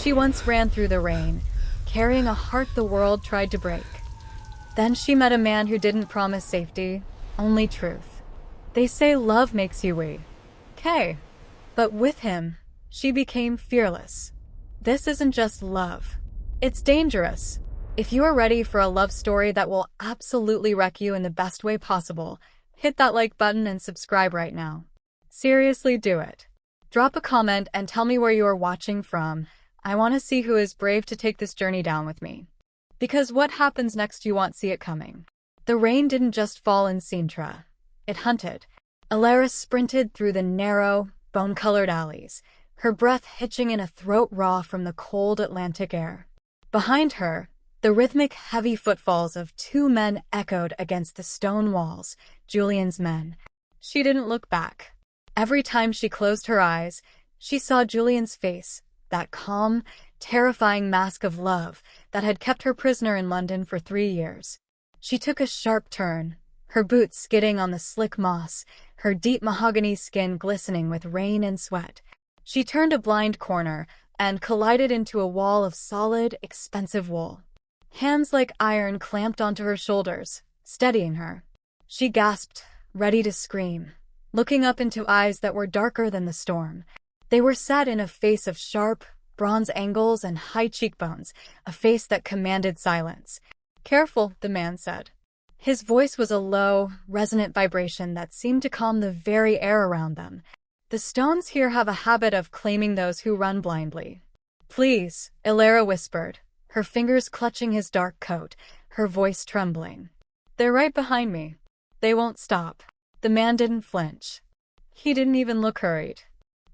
She once ran through the rain, carrying a heart the world tried to break. Then she met a man who didn't promise safety, only truth. They say love makes you weak. Okay. But with him, she became fearless. This isn't just love. It's dangerous. If you are ready for a love story that will absolutely wreck you in the best way possible, hit that like button and subscribe right now. Seriously, do it. Drop a comment and tell me where you are watching from. I want to see who is brave to take this journey down with me. Because what happens next you won't see it coming. The rain didn't just fall in Sintra. It hunted. Elara sprinted through the narrow, bone-colored alleys, her breath hitching in a throat raw from the cold Atlantic air. Behind her, the rhythmic, heavy footfalls of two men echoed against the stone walls, Julian's men. She didn't look back. Every time she closed her eyes, she saw Julian's face, that calm, terrifying mask of love that had kept her prisoner in London for 3 years. She took a sharp turn, her boots skidding on the slick moss, her deep mahogany skin glistening with rain and sweat. She turned a blind corner and collided into a wall of solid, expensive wool. Hands like iron clamped onto her shoulders, steadying her. She gasped, ready to scream, looking up into eyes that were darker than the storm. They were set in a face of sharp, bronze angles and high cheekbones, a face that commanded silence. "Careful," the man said. His voice was a low, resonant vibration that seemed to calm the very air around them. "The stones here have a habit of claiming those who run blindly." "Please," Elara whispered, her fingers clutching his dark coat, her voice trembling. "They're right behind me. They won't stop." The man didn't flinch. He didn't even look hurried.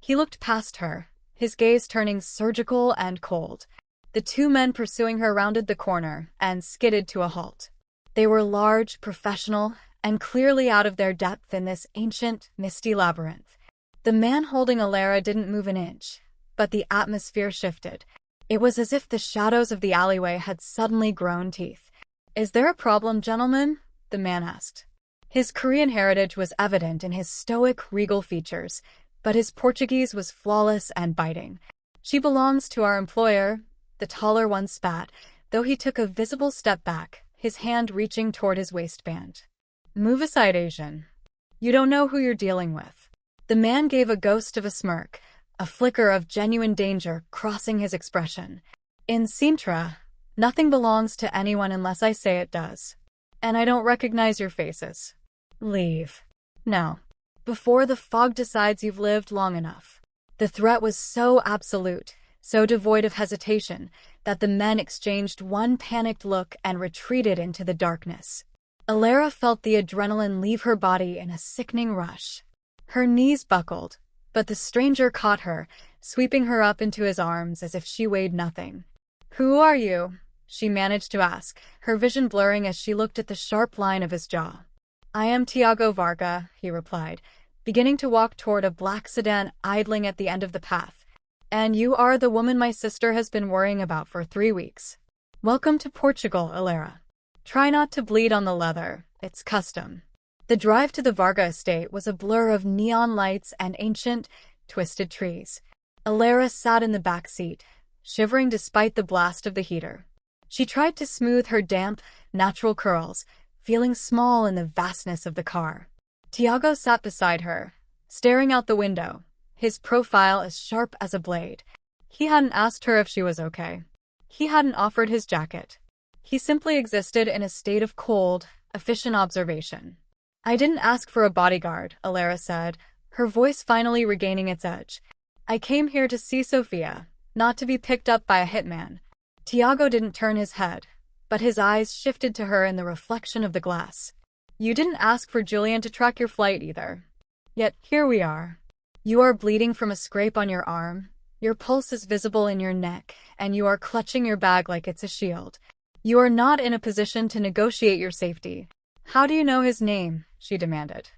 He looked past her, his gaze turning surgical and cold. The two men pursuing her rounded the corner and skidded to a halt. They were large, professional, and clearly out of their depth in this ancient, misty labyrinth. The man holding Elara didn't move an inch, but the atmosphere shifted. It was as if the shadows of the alleyway had suddenly grown teeth. "Is there a problem, gentlemen?" the man asked. His Korean heritage was evident in his stoic, regal features, but his Portuguese was flawless and biting. "She belongs to our employer," the taller one spat, though he took a visible step back, his hand reaching toward his waistband. "Move aside, Asian. You don't know who you're dealing with." The man gave a ghost of a smirk, a flicker of genuine danger crossing his expression. "In Sintra, nothing belongs to anyone unless I say it does. And I don't recognize your faces. Leave. Now. Before the fog decides you've lived long enough." The threat was so absolute, so devoid of hesitation, that the men exchanged one panicked look and retreated into the darkness. Elara felt the adrenaline leave her body in a sickening rush. Her knees buckled, but the stranger caught her, sweeping her up into his arms as if she weighed nothing. "Who are you?" she managed to ask, her vision blurring as she looked at the sharp line of his jaw. "I am Tiago Varga," he replied, beginning to walk toward a black sedan idling at the end of the path. "And you are the woman my sister has been worrying about for 3 weeks. Welcome to Portugal, Elara. Try not to bleed on the leather, it's custom." The drive to the Varga estate was a blur of neon lights and ancient, twisted trees. Elara sat in the back seat, shivering despite the blast of the heater. She tried to smooth her damp, natural curls, feeling small in the vastness of the car. Tiago sat beside her, staring out the window, his profile as sharp as a blade. He hadn't asked her if she was okay. He hadn't offered his jacket. He simply existed in a state of cold, efficient observation. "I didn't ask for a bodyguard," Elara said, her voice finally regaining its edge. "I came here to see Sofia, not to be picked up by a hitman." Tiago didn't turn his head, but his eyes shifted to her in the reflection of the glass. "You didn't ask for Julian to track your flight either. Yet here we are. You are bleeding from a scrape on your arm, your pulse is visible in your neck, and you are clutching your bag like it's a shield. You are not in a position to negotiate your safety." "How do you know his name?" she demanded.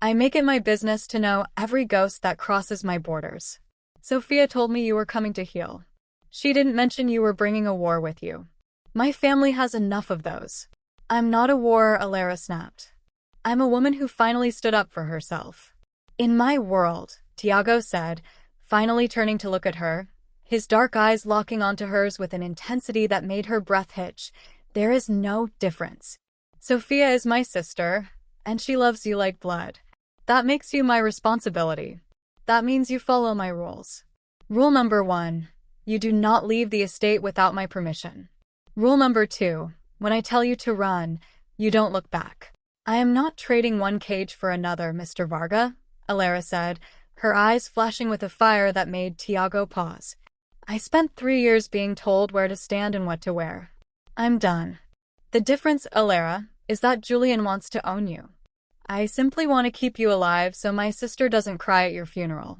"I make it my business to know every ghost that crosses my borders. Sofia told me you were coming to heal. She didn't mention you were bringing a war with you. My family has enough of those." "I'm not a war," Elara snapped. "I'm a woman who finally stood up for herself." "In my world," Tiago said, finally turning to look at her, his dark eyes locking onto hers with an intensity that made her breath hitch. There is no difference. Sofia is my sister, and she loves you like blood. That makes you my responsibility. That means you follow my rules. Rule number 1. You do not leave the estate without my permission. Rule number 2. When I tell you to run, you don't look back. I am not trading one cage for another, Mr. Varga, Elara said, her eyes flashing with a fire that made Tiago pause. I spent 3 years being told where to stand and what to wear. I'm done. The difference, Elara, is that Julian wants to own you. I simply want to keep you alive so my sister doesn't cry at your funeral.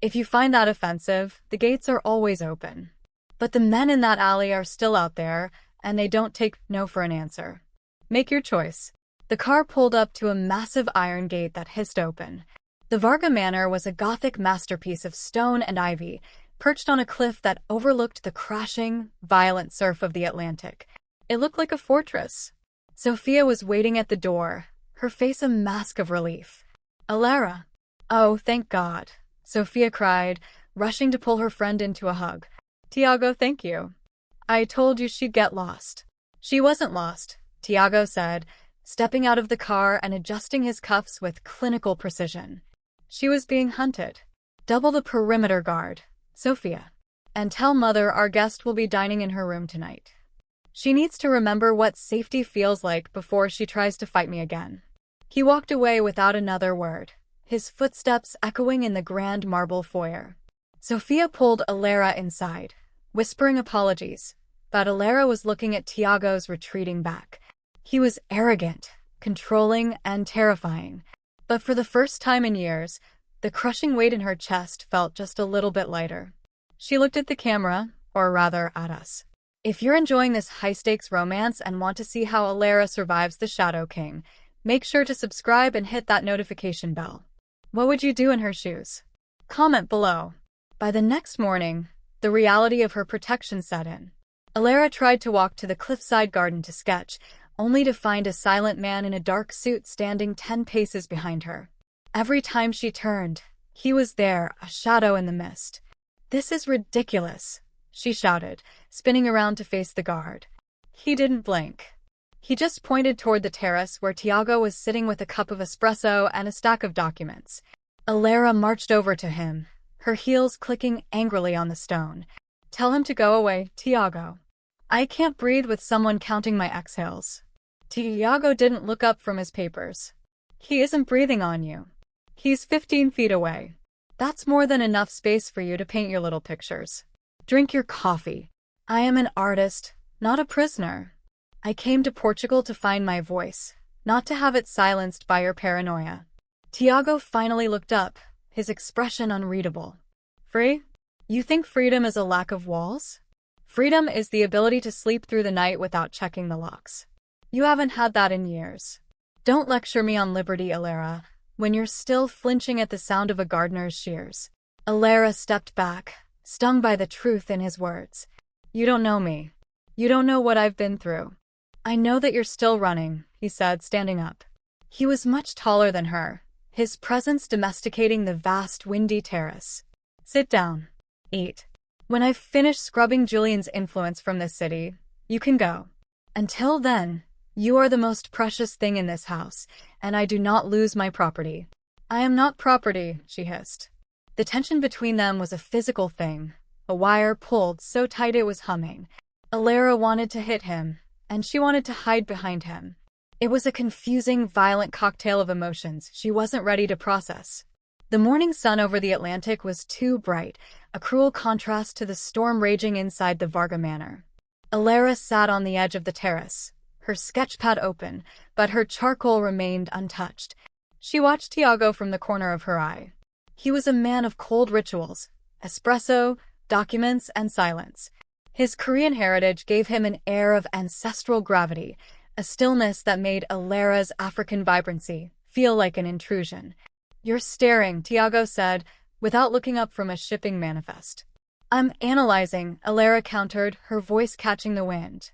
If you find that offensive, the gates are always open. But the men in that alley are still out there, and they don't take no for an answer. Make your choice. The car pulled up to a massive iron gate that hissed open. The Varga Manor was a Gothic masterpiece of stone and ivy, perched on a cliff that overlooked the crashing, violent surf of the Atlantic. It looked like a fortress. Sofia was waiting at the door, her face a mask of relief. Elara. Oh, thank God, Sofia cried, rushing to pull her friend into a hug. Tiago, thank you. I told you she'd get lost. She wasn't lost, Tiago said, stepping out of the car and adjusting his cuffs with clinical precision. She was being hunted. Double the perimeter guard, Sofia. And tell Mother our guest will be dining in her room tonight. She needs to remember what safety feels like before she tries to fight me again. He walked away without another word, his footsteps echoing in the grand marble foyer. Sofia pulled Elara inside, whispering apologies, but Elara was looking at Tiago's retreating back. He was arrogant, controlling, and terrifying. But for the first time in years, the crushing weight in her chest felt just a little bit lighter. She looked at the camera, or rather at us. If you're enjoying this high-stakes romance and want to see how Elara survives the Shadow King, make sure to subscribe and hit that notification bell. What would you do in her shoes? Comment below. By the next morning, the reality of her protection set in. Elara tried to walk to the cliffside garden to sketch, only to find a silent man in a dark suit standing 10 paces behind her. Every time she turned, he was there, a shadow in the mist. This is ridiculous, she shouted, spinning around to face the guard. He didn't blink. He just pointed toward the terrace where Tiago was sitting with a cup of espresso and a stack of documents. Elara marched over to him, her heels clicking angrily on the stone. Tell him to go away, Tiago. I can't breathe with someone counting my exhales. Tiago didn't look up from his papers. He isn't breathing on you. He's 15 feet away. That's more than enough space for you to paint your little pictures. Drink your coffee. I am an artist, not a prisoner. I came to Portugal to find my voice, not to have it silenced by your paranoia. Tiago finally looked up, his expression unreadable. Free? You think freedom is a lack of walls? Freedom is the ability to sleep through the night without checking the locks. You haven't had that in years. Don't lecture me on liberty, Elara, when you're still flinching at the sound of a gardener's shears. Elara stepped back, stung by the truth in his words. You don't know me. You don't know what I've been through. I know that you're still running, he said, standing up. He was much taller than her, his presence domesticating the vast, windy terrace. Sit down. Eat. When I've finished scrubbing Julian's influence from this city, you can go. Until then, you are the most precious thing in this house, and I do not lose my property. I am not property, she hissed. The tension between them was a physical thing, a wire pulled so tight it was humming. Elara wanted to hit him, and she wanted to hide behind him. It was a confusing, violent cocktail of emotions she wasn't ready to process. The morning sun over the Atlantic was too bright, a cruel contrast to the storm raging inside the Varga Manor. Elara sat on the edge of the terrace, her sketchpad open, but her charcoal remained untouched. She watched Tiago from the corner of her eye. He was a man of cold rituals, espresso, documents, and silence. His Korean heritage gave him an air of ancestral gravity, a stillness that made Elara's African vibrancy feel like an intrusion. You're staring, Tiago said, without looking up from a shipping manifest. I'm analyzing, Elara countered, her voice catching the wind.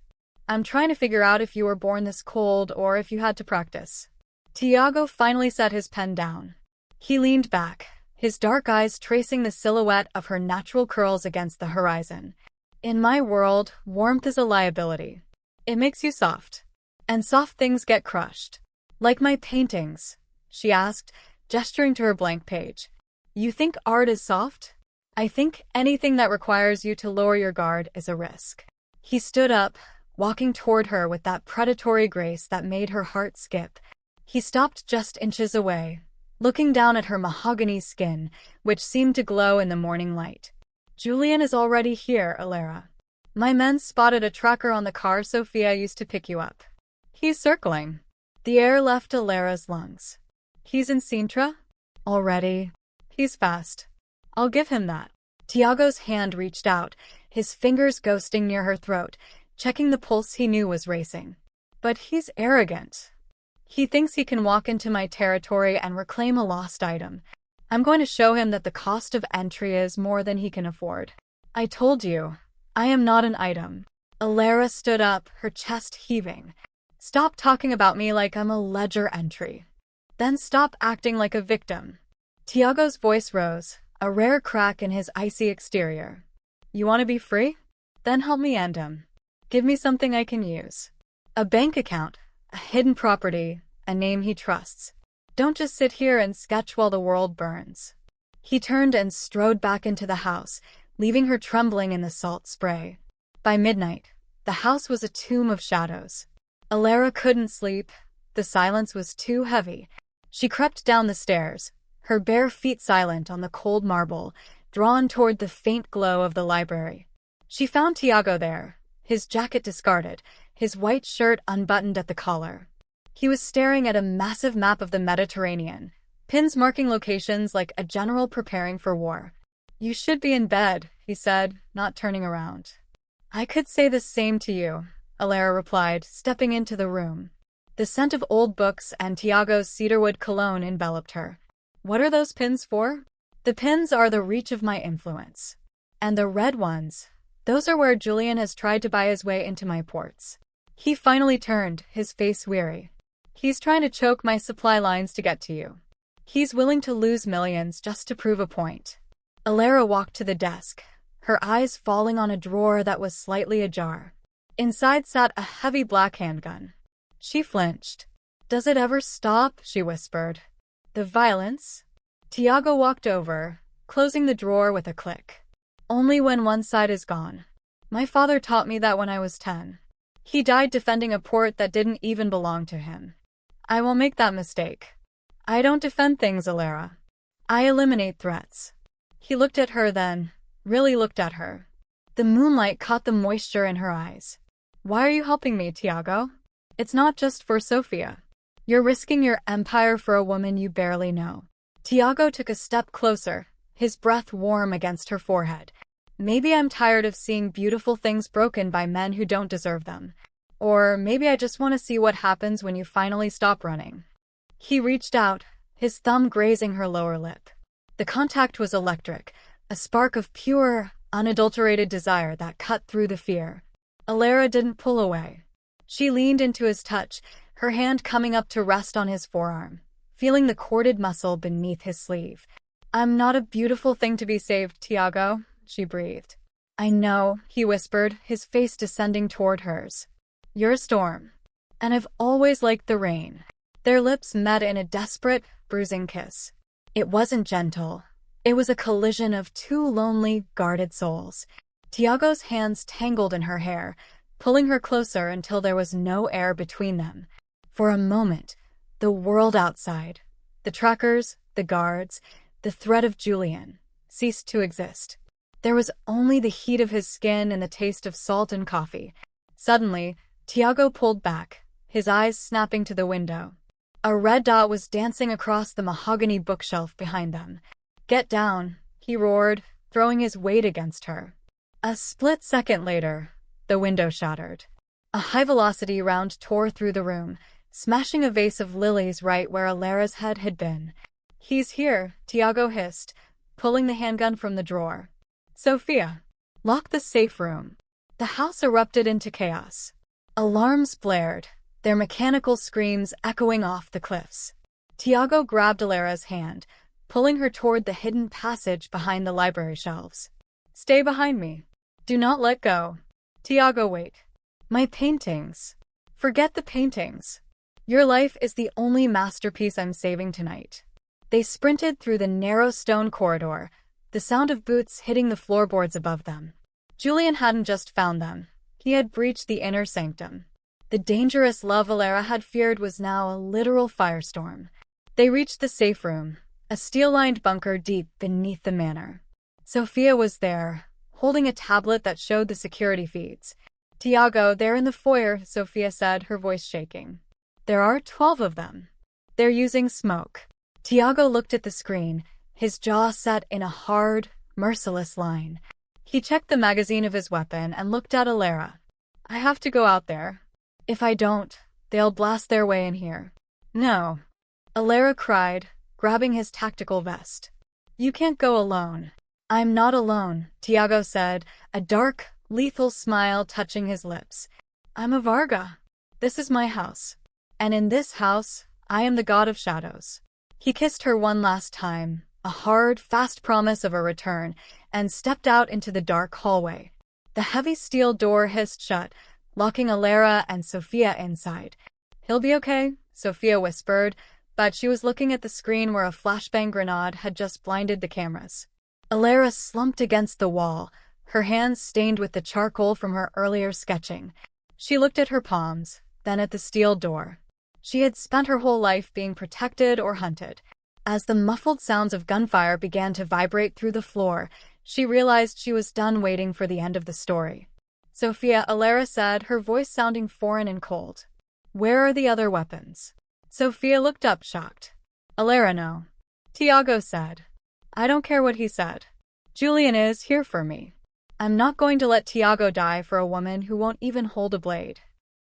I'm trying to figure out if you were born this cold or if you had to practice. Tiago finally set his pen down. He leaned back, his dark eyes tracing the silhouette of her natural curls against the horizon. In my world, warmth is a liability. It makes you soft. And soft things get crushed. Like my paintings, she asked, gesturing to her blank page. You think art is soft? I think anything that requires you to lower your guard is a risk. He stood up, walking toward her with that predatory grace that made her heart skip. He stopped just inches away, looking down at her mahogany skin, which seemed to glow in the morning light. Julian is already here, Elara. My men spotted a tracker on the car Sofia used to pick you up. He's circling. The air left Elara's lungs. He's in Sintra? Already? He's fast. I'll give him that. Tiago's hand reached out, his fingers ghosting near her throat, checking the pulse he knew was racing. But he's arrogant. He thinks he can walk into my territory and reclaim a lost item. I'm going to show him that the cost of entry is more than he can afford. I told you, I am not an item. Elara stood up, her chest heaving. Stop talking about me like I'm a ledger entry. Then stop acting like a victim. Tiago's voice rose, a rare crack in his icy exterior. You want to be free? Then help me end him. Give me something I can use. A bank account, a hidden property, a name he trusts. Don't just sit here and sketch while the world burns. He turned and strode back into the house, leaving her trembling in the salt spray. By midnight, the house was a tomb of shadows. Elara couldn't sleep. The silence was too heavy. She crept down the stairs, her bare feet silent on the cold marble, drawn toward the faint glow of the library. She found Tiago there, his jacket discarded, his white shirt unbuttoned at the collar. He was staring at a massive map of the Mediterranean, pins marking locations like a general preparing for war. You should be in bed, he said, not turning around. I could say the same to you, Elara replied, stepping into the room. The scent of old books and Tiago's cedarwood cologne enveloped her. What are those pins for? The pins are the reach of my influence. And the red ones, those are where Julian has tried to buy his way into my ports. He finally turned, his face weary. He's trying to choke my supply lines to get to you. He's willing to lose millions just to prove a point. Elara walked to the desk, her eyes falling on a drawer that was slightly ajar. Inside sat a heavy black handgun. She flinched. Does it ever stop? She whispered. The violence? Tiago walked over, closing the drawer with a click. Only when one side is gone. My father taught me that when I was 10. He died defending a port that didn't even belong to him. I won't make that mistake. I don't defend things, Elara. I eliminate threats. He looked at her then, really looked at her. The moonlight caught the moisture in her eyes. Why are you helping me, Tiago? It's not just for Sofia. You're risking your empire for a woman you barely know. Tiago took a step closer, his breath warm against her forehead. Maybe I'm tired of seeing beautiful things broken by men who don't deserve them. Or maybe I just want to see what happens when you finally stop running. He reached out, his thumb grazing her lower lip. The contact was electric, a spark of pure, unadulterated desire that cut through the fear. Elara didn't pull away. She leaned into his touch, her hand coming up to rest on his forearm, feeling the corded muscle beneath his sleeve. I'm not a beautiful thing to be saved, Tiago, she breathed. I know, he whispered, his face descending toward hers. You're a storm. And I've always liked the rain. Their lips met in a desperate, bruising kiss. It wasn't gentle. It was a collision of two lonely, guarded souls. Tiago's hands tangled in her hair, pulling her closer until there was no air between them. For a moment, the world outside, the trackers, the guards, the threat of Julian, ceased to exist. There was only the heat of his skin and the taste of salt and coffee. Suddenly, Tiago pulled back, his eyes snapping to the window. A red dot was dancing across the mahogany bookshelf behind them. Get down, he roared, throwing his weight against her. A split second later, the window shattered. A high-velocity round tore through the room, smashing a vase of lilies right where Elara's head had been. He's here, Tiago hissed, pulling the handgun from the drawer. Sofia, lock the safe room. The house erupted into chaos. Alarms blared, their mechanical screams echoing off the cliffs. Tiago grabbed Elara's hand, pulling her toward the hidden passage behind the library shelves. Stay behind me. Do not let go. Tiago, wait. My paintings. Forget the paintings. Your life is the only masterpiece I'm saving tonight. They sprinted through the narrow stone corridor, the sound of boots hitting the floorboards above them. Julian hadn't just found them. He had breached the inner sanctum. The dangerous love Elara had feared was now a literal firestorm. They reached the safe room, a steel-lined bunker deep beneath the manor. Sofia was there, holding a tablet that showed the security feeds. Tiago, they're in the foyer, Sofia said, her voice shaking. There are 12 of them. They're using smoke. Tiago looked at the screen, his jaw set in a hard, merciless line. He checked the magazine of his weapon and looked at Elara. I have to go out there. If I don't, they'll blast their way in here. No. Elara cried, grabbing his tactical vest. You can't go alone. I'm not alone, Tiago said, a dark, lethal smile touching his lips. I'm a Varga. This is my house. And in this house, I am the god of shadows. He kissed her one last time, a hard, fast promise of a return, and stepped out into the dark hallway. The heavy steel door hissed shut, locking Elara and Sofia inside. He'll be okay, Sofia whispered, but she was looking at the screen where a flashbang grenade had just blinded the cameras. Elara slumped against the wall, her hands stained with the charcoal from her earlier sketching. She looked at her palms, then at the steel door. She had spent her whole life being protected or hunted. As the muffled sounds of gunfire began to vibrate through the floor, she realized she was done waiting for the end of the story. Sofia, Elara said, her voice sounding foreign and cold. Where are the other weapons? Sofia looked up, shocked. Elara, no. Tiago said. I don't care what he said. Julian is here for me. I'm not going to let Tiago die for a woman who won't even hold a blade.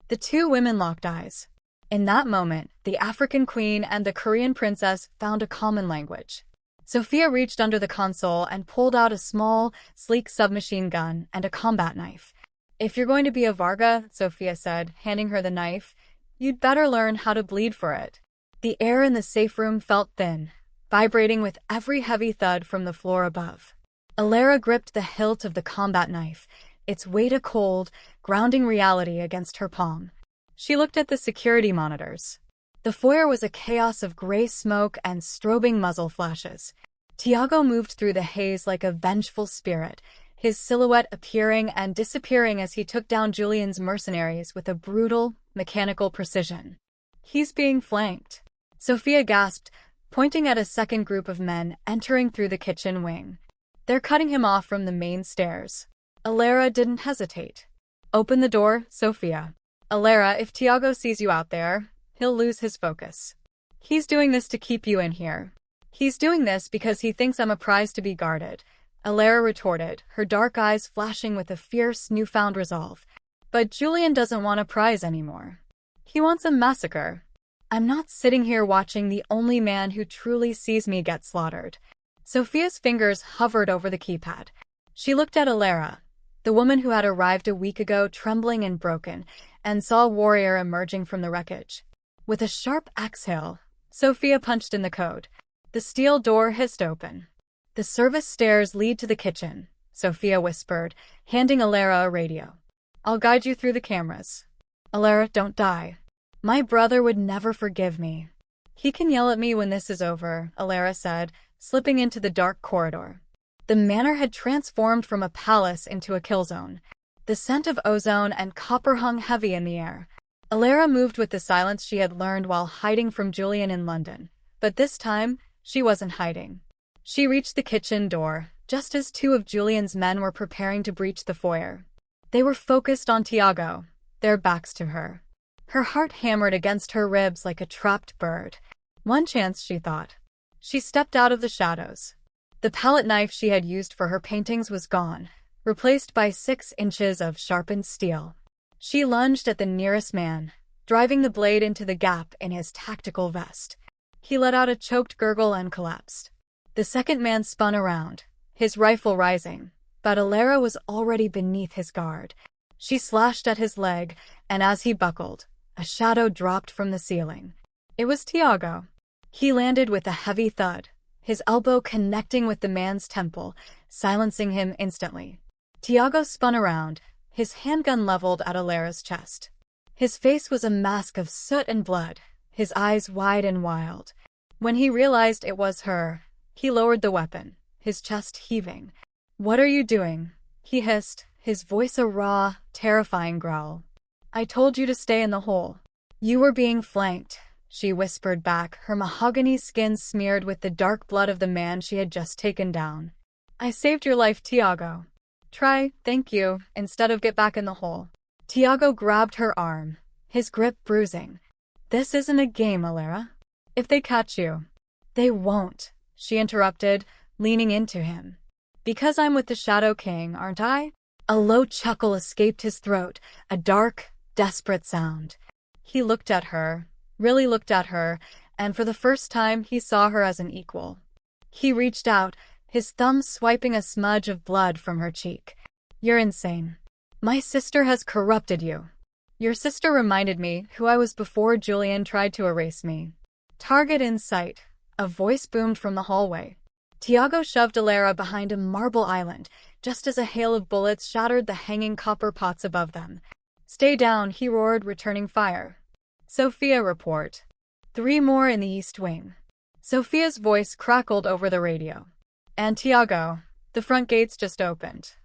The two women locked eyes. In that moment, the African queen and the Korean princess found a common language. Sofia reached under the console and pulled out a small, sleek submachine gun and a combat knife. If you're going to be a Varga, Sofia said, handing her the knife, you'd better learn how to bleed for it. The air in the safe room felt thin, vibrating with every heavy thud from the floor above. Elara gripped the hilt of the combat knife, its weight a cold, grounding reality against her palm. She looked at the security monitors. The foyer was a chaos of gray smoke and strobing muzzle flashes. Tiago moved through the haze like a vengeful spirit, his silhouette appearing and disappearing as he took down Julian's mercenaries with a brutal, mechanical precision. He's being flanked. Sofia gasped, pointing at a second group of men entering through the kitchen wing. They're cutting him off from the main stairs. Elara didn't hesitate. Open the door, Sofia. Elara, if Tiago sees you out there, he'll lose his focus. He's doing this to keep you in here. He's doing this because he thinks I'm a prize to be guarded. Elara retorted, her dark eyes flashing with a fierce, newfound resolve. But Julian doesn't want a prize anymore. He wants a massacre. I'm not sitting here watching the only man who truly sees me get slaughtered. Sofia's fingers hovered over the keypad. She looked at Elara, the woman who had arrived a week ago trembling and broken, and saw a warrior emerging from the wreckage. With a sharp exhale, Sofia punched in the code. The steel door hissed open. The service stairs lead to the kitchen, Sofia whispered, handing Elara a radio. I'll guide you through the cameras. Elara, don't die. My brother would never forgive me. He can yell at me when this is over, Elara said, slipping into the dark corridor. The manor had transformed from a palace into a kill zone. The scent of ozone and copper hung heavy in the air. Elara moved with the silence she had learned while hiding from Julian in London. But this time, she wasn't hiding. She reached the kitchen door, just as two of Julian's men were preparing to breach the foyer. They were focused on Tiago, their backs to her. Her heart hammered against her ribs like a trapped bird. One chance, she thought. She stepped out of the shadows. The palette knife she had used for her paintings was gone, replaced by 6 inches of sharpened steel. She lunged at the nearest man, driving the blade into the gap in his tactical vest. He let out a choked gurgle and collapsed. The second man spun around, his rifle rising, but Elara was already beneath his guard. She slashed at his leg, and as he buckled, a shadow dropped from the ceiling. It was Tiago. He landed with a heavy thud, his elbow connecting with the man's temple, silencing him instantly. Tiago spun around, his handgun leveled at Elara's chest. His face was a mask of soot and blood, his eyes wide and wild. When he realized it was her, he lowered the weapon, his chest heaving. "What are you doing?" he hissed, his voice a raw, terrifying growl. "I told you to stay in the hole." "You were being flanked," she whispered back, her mahogany skin smeared with the dark blood of the man she had just taken down. "I saved your life, Tiago. Try, thank you, instead of get back in the hole." Tiago grabbed her arm, his grip bruising. "This isn't a game, Elara. If they catch you." "They won't," she interrupted, leaning into him. "Because I'm with the Shadow King, aren't I?" A low chuckle escaped his throat, a dark, desperate sound. He looked at her, really looked at her, and for the first time he saw her as an equal. He reached out, his thumb swiping a smudge of blood from her cheek. "You're insane. My sister has corrupted you. Your sister reminded me who I was before Julian tried to erase me." "Target in sight," a voice boomed from the hallway. Tiago shoved Elara behind a marble island, just as a hail of bullets shattered the hanging copper pots above them. "Stay down," he roared, returning fire. "Sofia, report. 3 more in the East Wing." Sofia's voice crackled over the radio. "And Tiago, the front gates just opened.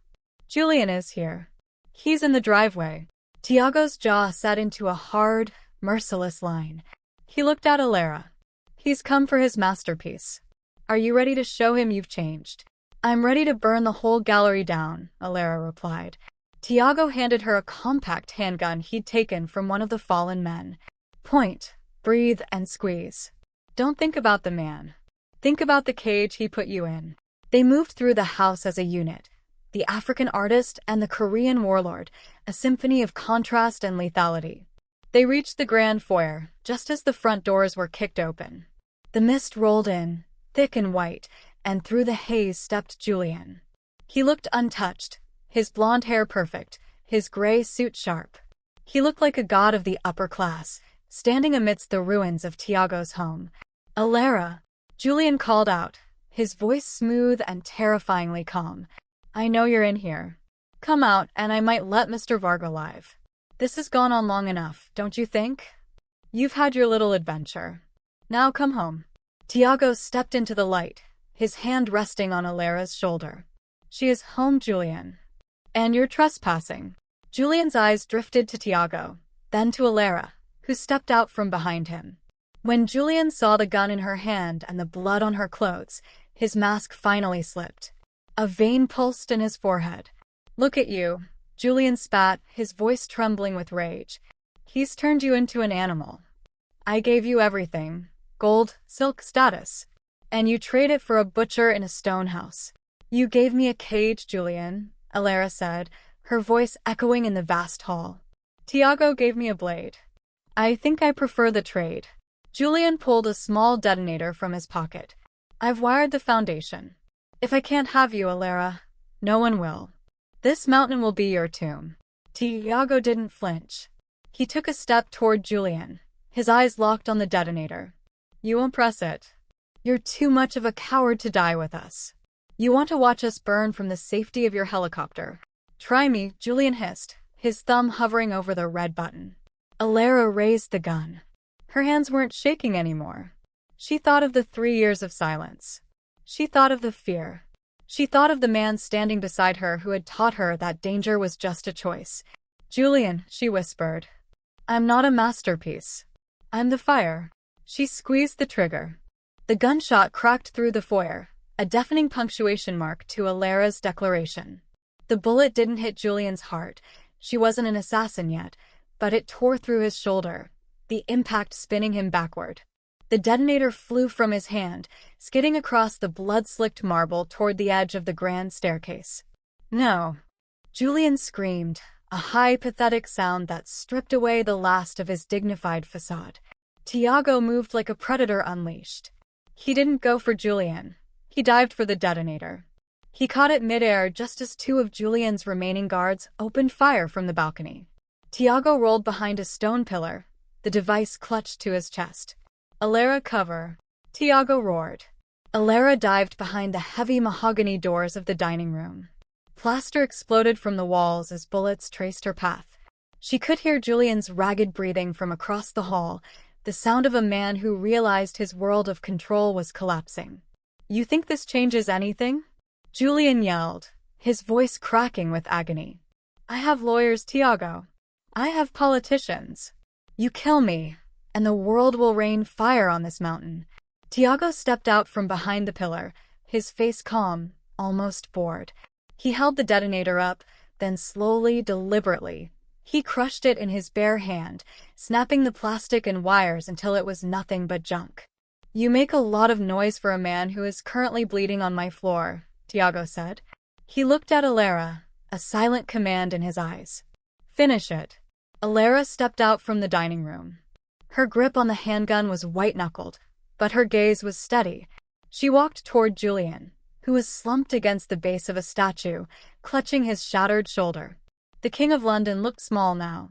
Julian is here. He's in the driveway." Tiago's jaw set into a hard, merciless line. He looked at Elara. "He's come for his masterpiece. Are you ready to show him you've changed?" "I'm ready to burn the whole gallery down," Elara replied. Tiago handed her a compact handgun he'd taken from one of the fallen men. "Point, breathe, and squeeze. Don't think about the man. Think about the cage he put you in." They moved through the house as a unit. The African artist and the Korean warlord, a symphony of contrast and lethality. They reached the grand foyer, just as the front doors were kicked open. The mist rolled in, thick and white, and through the haze stepped Julian. He looked untouched, his blonde hair perfect, his gray suit sharp. He looked like a god of the upper class, standing amidst the ruins of Tiago's home. "Elara," Julian called out, his voice smooth and terrifyingly calm. "I know you're in here. Come out, and I might let Mr. Varga live. This has gone on long enough, don't you think? You've had your little adventure. Now come home." Tiago stepped into the light, his hand resting on Elara's shoulder. "She is home, Julian. And you're trespassing." Julian's eyes drifted to Tiago, then to Elara, who stepped out from behind him. When Julian saw the gun in her hand and the blood on her clothes, his mask finally slipped. A vein pulsed in his forehead. "Look at you," Julian spat, his voice trembling with rage. "He's turned you into an animal. I gave you everything, gold, silk, status. And you trade it for a butcher in a stone house." "You gave me a cage, Julian," Elara said, her voice echoing in the vast hall. "Tiago gave me a blade. I think I prefer the trade." Julian pulled a small detonator from his pocket. "I've wired the foundation. If I can't have you, Elara, no one will. This mountain will be your tomb." Tiago didn't flinch. He took a step toward Julian, his eyes locked on the detonator. "You won't press it. You're too much of a coward to die with us. You want to watch us burn from the safety of your helicopter." "Try me," Julian hissed, his thumb hovering over the red button. Elara raised the gun. Her hands weren't shaking anymore. She thought of the 3 years of silence. She thought of the fear. She thought of the man standing beside her who had taught her that danger was just a choice. "Julian," she whispered, "I'm not a masterpiece. I'm the fire." She squeezed the trigger. The gunshot cracked through the foyer, a deafening punctuation mark to Elara's declaration. The bullet didn't hit Julian's heart. She wasn't an assassin yet, but it tore through his shoulder, the impact spinning him backward. The detonator flew from his hand, skidding across the blood-slicked marble toward the edge of the grand staircase. "No!" Julian screamed, a high, pathetic sound that stripped away the last of his dignified facade. Tiago moved like a predator unleashed. He didn't go for Julian. He dived for the detonator. He caught it midair just as 2 of Julian's remaining guards opened fire from the balcony. Tiago rolled behind a stone pillar, the device clutched to his chest. "Elara, cover!" Tiago roared. Elara dived behind the heavy mahogany doors of the dining room. Plaster exploded from the walls as bullets traced her path. She could hear Julian's ragged breathing from across the hall, the sound of a man who realized his world of control was collapsing. "You think this changes anything?" Julian yelled, his voice cracking with agony. "I have lawyers, Tiago. I have politicians. You kill me, and the world will rain fire on this mountain." Tiago stepped out from behind the pillar, his face calm, almost bored. He held the detonator up, then slowly, deliberately, he crushed it in his bare hand, snapping the plastic and wires until it was nothing but junk. "You make a lot of noise for a man who is currently bleeding on my floor," Tiago said. He looked at Elara, a silent command in his eyes. "Finish it." Elara stepped out from the dining room. Her grip on the handgun was white-knuckled, but her gaze was steady. She walked toward Julian, who was slumped against the base of a statue, clutching his shattered shoulder. The King of London looked small now.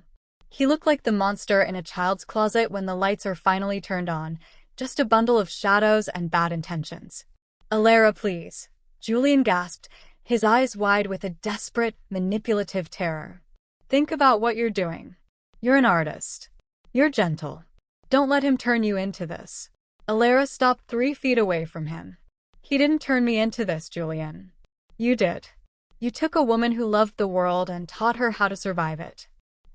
He looked like the monster in a child's closet when the lights are finally turned on, just a bundle of shadows and bad intentions. "Elara, please," Julian gasped, his eyes wide with a desperate, manipulative terror. "Think about what you're doing. You're an artist. You're gentle. Don't let him turn you into this." Elara stopped 3 feet away from him. "He didn't turn me into this, Julian. You did. You took a woman who loved the world and taught her how to survive it.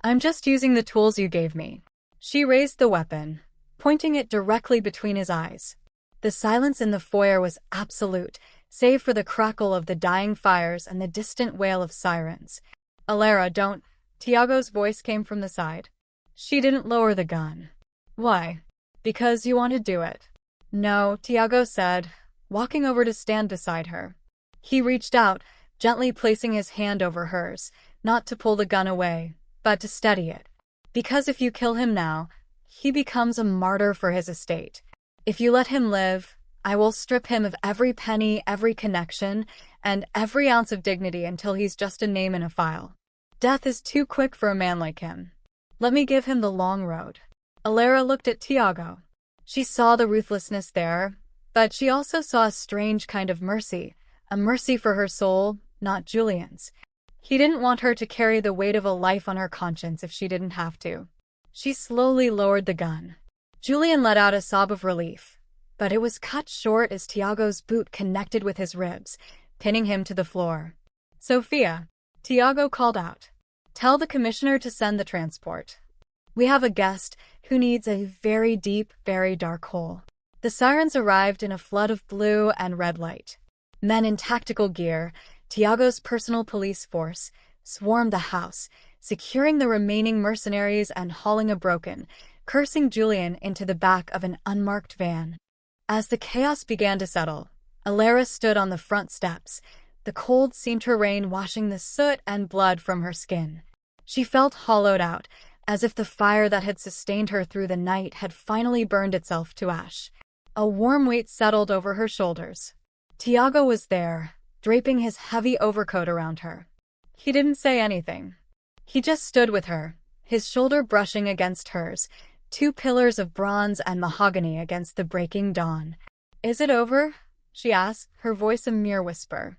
I'm just using the tools you gave me." She raised the weapon, pointing it directly between his eyes. The silence in the foyer was absolute, save for the crackle of the dying fires and the distant wail of sirens. "Elara, don't." Tiago's voice came from the side. She didn't lower the gun. "Why?" "Because you want to do it." "No," Tiago said, walking over to stand beside her. He reached out, gently placing his hand over hers, not to pull the gun away, but to steady it. "Because if you kill him now, he becomes a martyr for his estate. If you let him live, I will strip him of every penny, every connection, and every ounce of dignity until he's just a name in a file. Death is too quick for a man like him. Let me give him the long road." Elara looked at Tiago. She saw the ruthlessness there, but she also saw a strange kind of mercy, a mercy for her soul, not Julian's. He didn't want her to carry the weight of a life on her conscience if she didn't have to. She slowly lowered the gun. Julian let out a sob of relief, but it was cut short as Tiago's boot connected with his ribs, pinning him to the floor. "Sofia," Tiago called out. "Tell the commissioner to send the transport. We have a guest who needs a very deep, very dark hole." The sirens arrived in a flood of blue and red light. Men in tactical gear, Tiago's personal police force, swarmed the house, securing the remaining mercenaries and hauling a broken, cursing Julian into the back of an unmarked van. As the chaos began to settle, Elara stood on the front steps, the cold Sintra rain washing the soot and blood from her skin. She felt hollowed out, as if the fire that had sustained her through the night had finally burned itself to ash. A warm weight settled over her shoulders. Tiago was there, draping his heavy overcoat around her. He didn't say anything. He just stood with her, his shoulder brushing against hers, 2 pillars of bronze and mahogany against the breaking dawn. "Is it over?" she asked, her voice a mere whisper.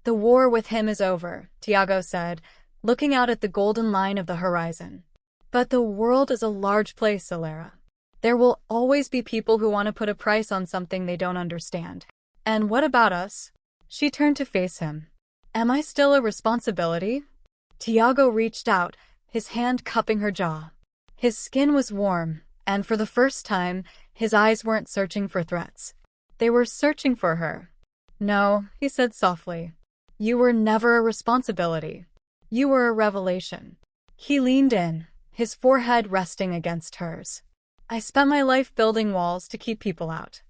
"The war with him is over," Tiago said, looking out at the golden line of the horizon. "But the world is a large place, Elara. There will always be people who want to put a price on something they don't understand. And what about us?" She turned to face him. "Am I still a responsibility?" Tiago reached out, his hand cupping her jaw. His skin was warm, and for the first time, his eyes weren't searching for threats. They were searching for her. "No," he said softly. "You were never a responsibility. You were a revelation." He leaned in, his forehead resting against hers. "I spent my life building walls to keep people out.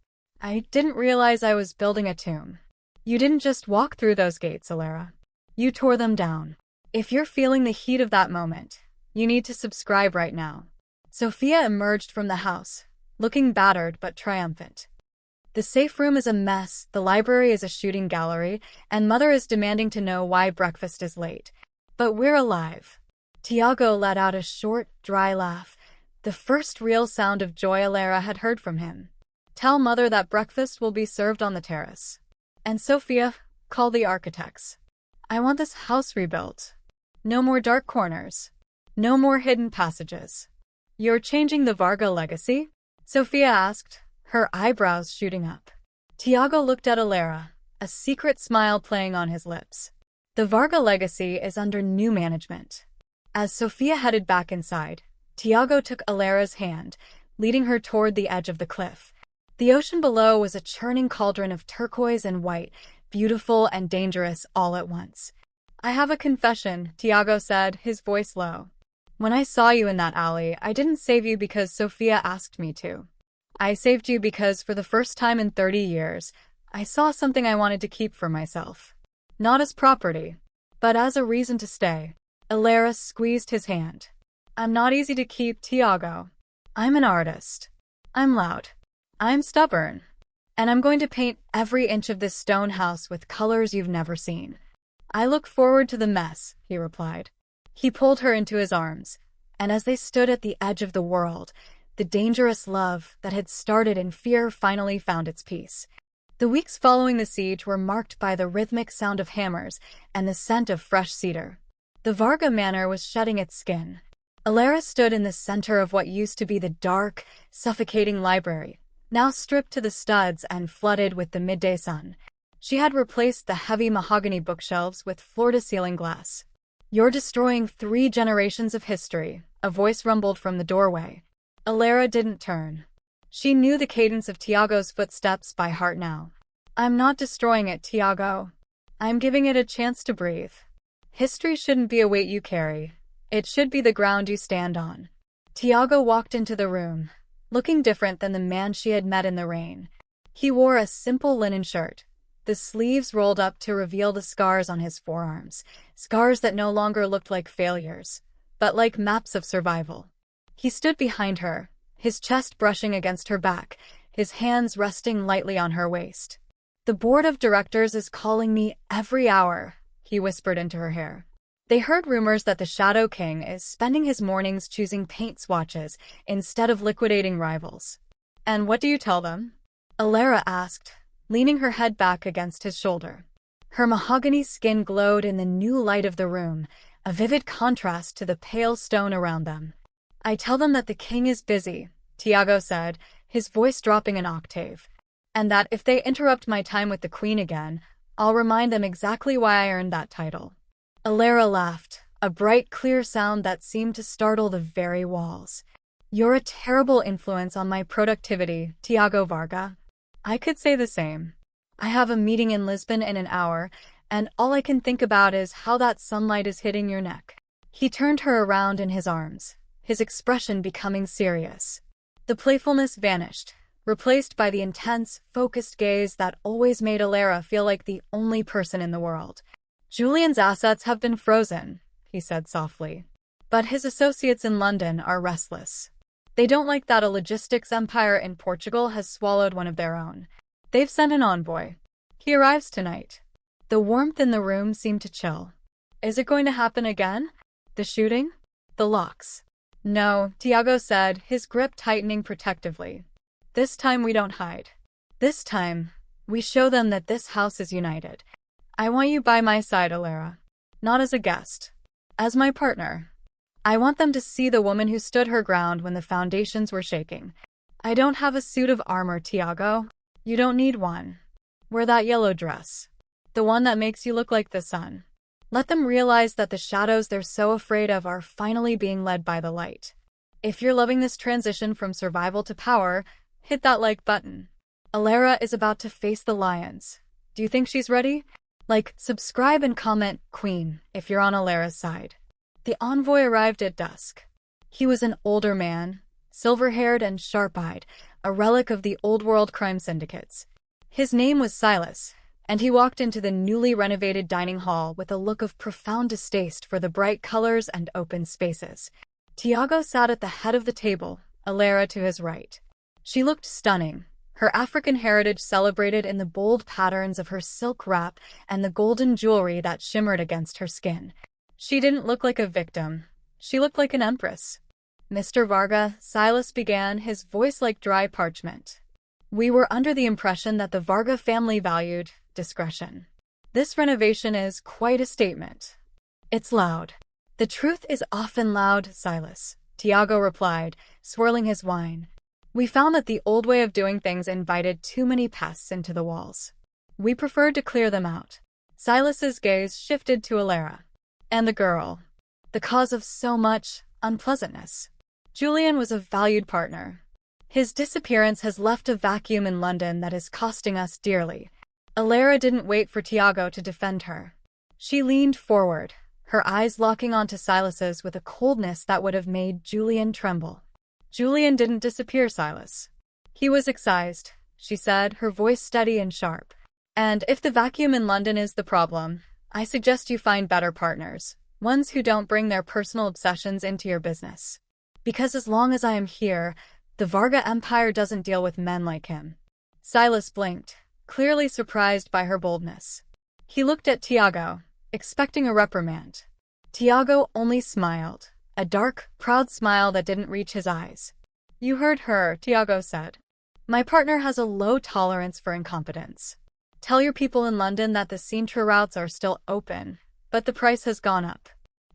I didn't realize I was building a tomb. You didn't just walk through those gates, Elara. You tore them down. If you're feeling the heat of that moment, you need to subscribe right now." Sofia emerged from the house, looking battered but triumphant. "The safe room is a mess, the library is a shooting gallery, and Mother is demanding to know why breakfast is late. But we're alive." Tiago let out a short, dry laugh, the first real sound of joy Elara had heard from him. Tell mother that breakfast will be served on the terrace. And Sofia, call the architects. I want this house rebuilt. No more dark corners. No more hidden passages. You're changing the Varga legacy? Sofia asked, her eyebrows shooting up. Tiago looked at Elara, a secret smile playing on his lips. The Varga legacy is under new management. As Sofia headed back inside, Tiago took Elara's hand, leading her toward the edge of the cliff. The ocean below was a churning cauldron of turquoise and white, beautiful and dangerous all at once. I have a confession, Tiago said, his voice low. When I saw you in that alley, I didn't save you because Sofia asked me to. I saved you because for the first time in 30 years, I saw something I wanted to keep for myself. Not as property, but as a reason to stay. Elara squeezed his hand. I'm not easy to keep, Tiago. I'm an artist. I'm loud. I'm stubborn. And I'm going to paint every inch of this stone house with colors you've never seen. I look forward to the mess, he replied. He pulled her into his arms, and as they stood at the edge of the world, the dangerous love that had started in fear finally found its peace. The weeks following the siege were marked by the rhythmic sound of hammers and the scent of fresh cedar. The Varga manor was shedding its skin. Elara stood in the center of what used to be the dark, suffocating library, now stripped to the studs and flooded with the midday sun. She had replaced the heavy mahogany bookshelves with floor-to-ceiling glass. You're destroying 3 generations of history, a voice rumbled from the doorway. Elara didn't turn. She knew the cadence of Tiago's footsteps by heart now. I'm not destroying it, Tiago. I'm giving it a chance to breathe. History shouldn't be a weight you carry. It should be the ground you stand on. Tiago walked into the room, looking different than the man she had met in the rain. He wore a simple linen shirt, the sleeves rolled up to reveal the scars on his forearms, scars that no longer looked like failures, but like maps of survival. He stood behind her, his chest brushing against her back, his hands resting lightly on her waist. The board of directors is calling me every hour, he whispered into her hair. They heard rumors that the Shadow King is spending his mornings choosing paint swatches instead of liquidating rivals. And what do you tell them? Elara asked, leaning her head back against his shoulder. Her mahogany skin glowed in the new light of the room, a vivid contrast to the pale stone around them. I tell them that the king is busy, Tiago said, his voice dropping an octave. And that if they interrupt my time with the queen again, I'll remind them exactly why I earned that title. Elara laughed, a bright, clear sound that seemed to startle the very walls. You're a terrible influence on my productivity, Tiago Varga. I could say the same. I have a meeting in Lisbon in an hour, and all I can think about is how that sunlight is hitting your neck. He turned her around in his arms, his expression becoming serious. The playfulness vanished, replaced by the intense, focused gaze that always made Elara feel like the only person in the world. Julian's assets have been frozen, he said softly. But his associates in London are restless. They don't like that a logistics empire in Portugal has swallowed one of their own. They've sent an envoy. He arrives tonight. The warmth in the room seemed to chill. Is it going to happen again? The shooting? The locks? No, Tiago said, his grip tightening protectively. This time we don't hide. This time, we show them that this house is united. I want you by my side, Elara. Not as a guest. As my partner. I want them to see the woman who stood her ground when the foundations were shaking. I don't have a suit of armor, Tiago. You don't need one. Wear that yellow dress. The one that makes you look like the sun. Let them realize that the shadows they're so afraid of are finally being led by the light. If you're loving this transition from survival to power, hit that like button. Elara is about to face the lions. Do you think she's ready? Like, subscribe and comment, Queen, if you're on Elara's side. The envoy arrived at dusk. He was an older man, silver-haired and sharp-eyed, a relic of the old-world crime syndicates. His name was Silas, and he walked into the newly renovated dining hall with a look of profound distaste for the bright colors and open spaces. Tiago sat at the head of the table, Elara to his right. She looked stunning, her African heritage celebrated in the bold patterns of her silk wrap and the golden jewelry that shimmered against her skin. She didn't look like a victim. She looked like an empress. Mr. Varga, Silas began, his voice like dry parchment. We were under the impression that the Varga family valued discretion. This renovation is quite a statement. It's loud. The truth is often loud, Silas, Tiago replied, swirling his wine. We found that the old way of doing things invited too many pests into the walls. We preferred to clear them out. Silas's gaze shifted to Elara. And the girl. The cause of so much unpleasantness. Julian was a valued partner. His disappearance has left a vacuum in London that is costing us dearly. Elara didn't wait for Tiago to defend her. She leaned forward, her eyes locking onto Silas's with a coldness that would have made Julian tremble. Julian didn't disappear, Silas. He was excised, she said, her voice steady and sharp. And if the vacuum in London is the problem, I suggest you find better partners, ones who don't bring their personal obsessions into your business. Because as long as I am here, the Varga Empire doesn't deal with men like him. Silas blinked, clearly surprised by her boldness. He looked at Tiago, expecting a reprimand. Tiago only smiled, a dark, proud smile that didn't reach his eyes. You heard her, Tiago said. My partner has a low tolerance for incompetence. Tell your people in London that the Sintra routes are still open, but the price has gone up.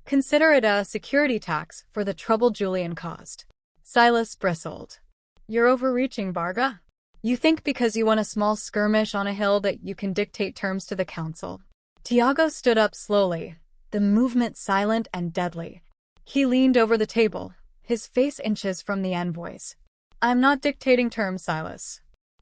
Consider it a security tax for the trouble Julian caused. Silas bristled. You're overreaching, Varga. You think because you won a small skirmish on a hill that you can dictate terms to the council. Tiago stood up slowly, the movement silent and deadly. He leaned over the table, his face inches from the envoys. I'm not dictating terms, Silas.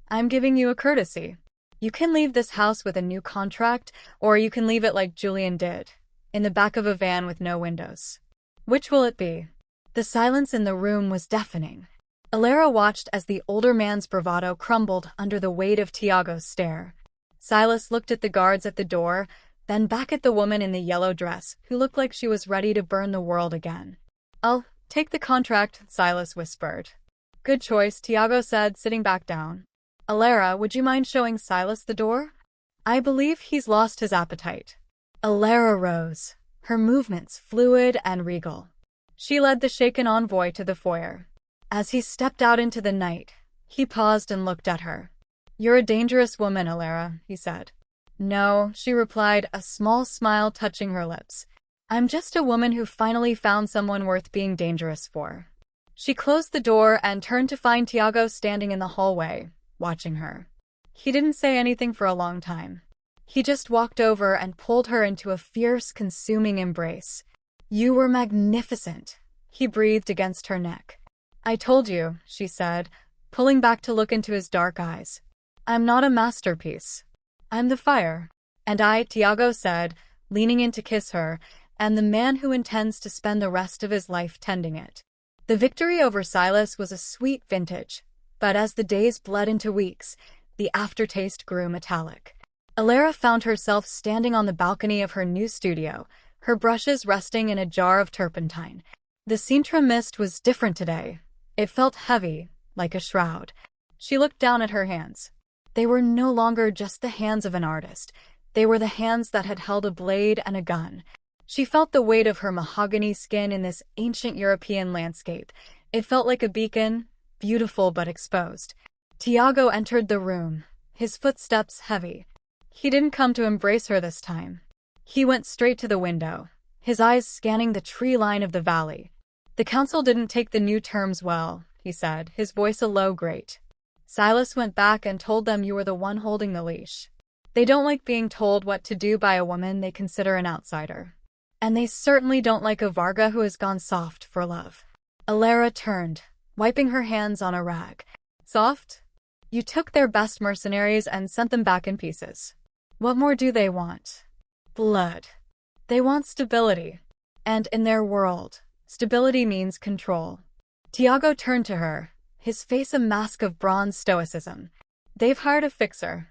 I'm giving you a courtesy. You can leave this house with a new contract, or you can leave it like Julian did, in the back of a van with no windows. Which will it be? The silence in the room was deafening. Elara watched as the older man's bravado crumbled under the weight of Tiago's stare. Silas looked at the guards at the door, then back at the woman in the yellow dress, who looked like she was ready to burn the world again. I'll take the contract, Silas whispered. Good choice, Tiago said, sitting back down. Elara, would you mind showing Silas the door? I believe he's lost his appetite. Elara rose, her movements fluid and regal. She led the shaken envoy to the foyer. As he stepped out into the night, he paused and looked at her. You're a dangerous woman, Elara, he said. No, she replied, a small smile touching her lips. I'm just a woman who finally found someone worth being dangerous for. She closed the door and turned to find Tiago standing in the hallway, watching her. He didn't say anything for a long time. He just walked over and pulled her into a fierce, consuming embrace. You were magnificent, he breathed against her neck. I told you, she said, pulling back to look into his dark eyes. I'm not a masterpiece. I'm the fire. And I, Tiago said, leaning in to kiss her, and the man who intends to spend the rest of his life tending it. The victory over Silas was a sweet vintage, but as the days bled into weeks, the aftertaste grew metallic. Elara found herself standing on the balcony of her new studio, her brushes resting in a jar of turpentine. The Sintra mist was different today. It felt heavy, like a shroud. She looked down at her hands. They were no longer just the hands of an artist. They were the hands that had held a blade and a gun. She felt the weight of her mahogany skin in this ancient European landscape. It felt like a beacon, beautiful but exposed. Tiago entered the room, his footsteps heavy. He didn't come to embrace her this time. He went straight to the window, his eyes scanning the tree line of the valley. The council didn't take the new terms well, he said, his voice a low grate. Silas went back and told them you were the one holding the leash. They don't like being told what to do by a woman they consider an outsider. And they certainly don't like a Varga who has gone soft for love. Elara turned, wiping her hands on a rag. Soft? You took their best mercenaries and sent them back in pieces. What more do they want? Blood. They want stability. And in their world, stability means control. Tiago turned to her, his face a mask of bronze stoicism. They've hired a fixer.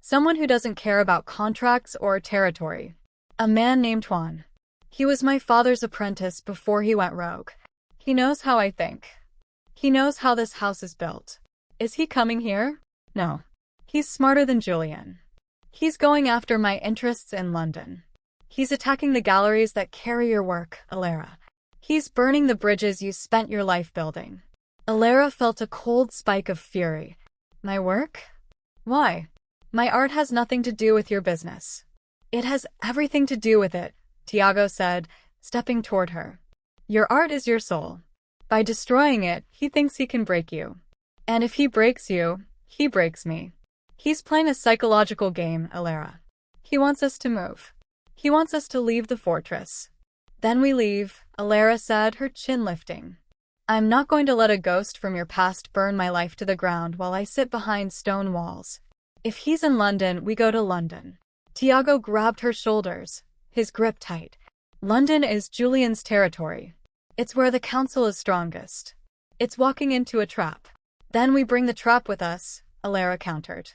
Someone who doesn't care about contracts or territory. A man named Juan. He was my father's apprentice before he went rogue. He knows how I think. He knows how this house is built. Is he coming here? No. He's smarter than Julian. He's going after my interests in London. He's attacking the galleries that carry your work, Elara. He's burning the bridges you spent your life building. Elara felt a cold spike of fury. My work? Why? My art has nothing to do with your business. It has everything to do with it, Tiago said, stepping toward her. Your art is your soul. By destroying it, he thinks he can break you. And if he breaks you, he breaks me. He's playing a psychological game, Elara. He wants us to move. He wants us to leave the fortress. Then we leave, Elara said, her chin lifting. I'm not going to let a ghost from your past burn my life to the ground while I sit behind stone walls. If he's in London, we go to London. Tiago grabbed her shoulders, his grip tight. London is Julian's territory. It's where the council is strongest. It's walking into a trap. Then we bring the trap with us, Elara countered.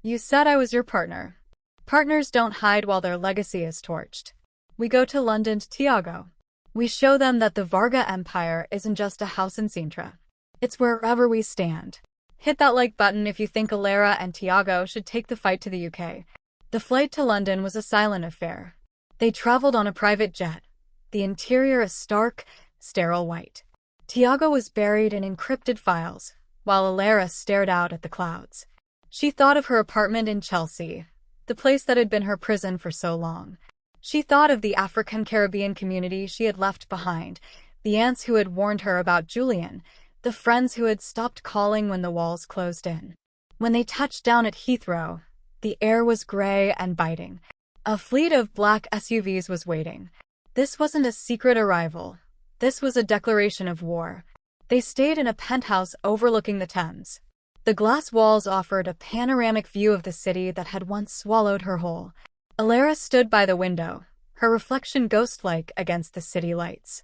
You said I was your partner. Partners don't hide while their legacy is torched. We go to London, Tiago. We show them that the Varga Empire isn't just a house in Sintra. It's wherever we stand. Hit that like button if you think Elara and Tiago should take the fight to the UK. The flight to London was a silent affair. They traveled on a private jet, the interior a stark, sterile white. Tiago was buried in encrypted files, while Elara stared out at the clouds. She thought of her apartment in Chelsea, the place that had been her prison for so long. She thought of the African-Caribbean community she had left behind, the aunts who had warned her about Julian, the friends who had stopped calling when the walls closed in. When they touched down at Heathrow, the air was gray and biting. A fleet of black SUVs was waiting. This wasn't a secret arrival. This was a declaration of war. They stayed in a penthouse overlooking the Thames. The glass walls offered a panoramic view of the city that had once swallowed her whole. Elara stood by the window, her reflection ghost-like against the city lights.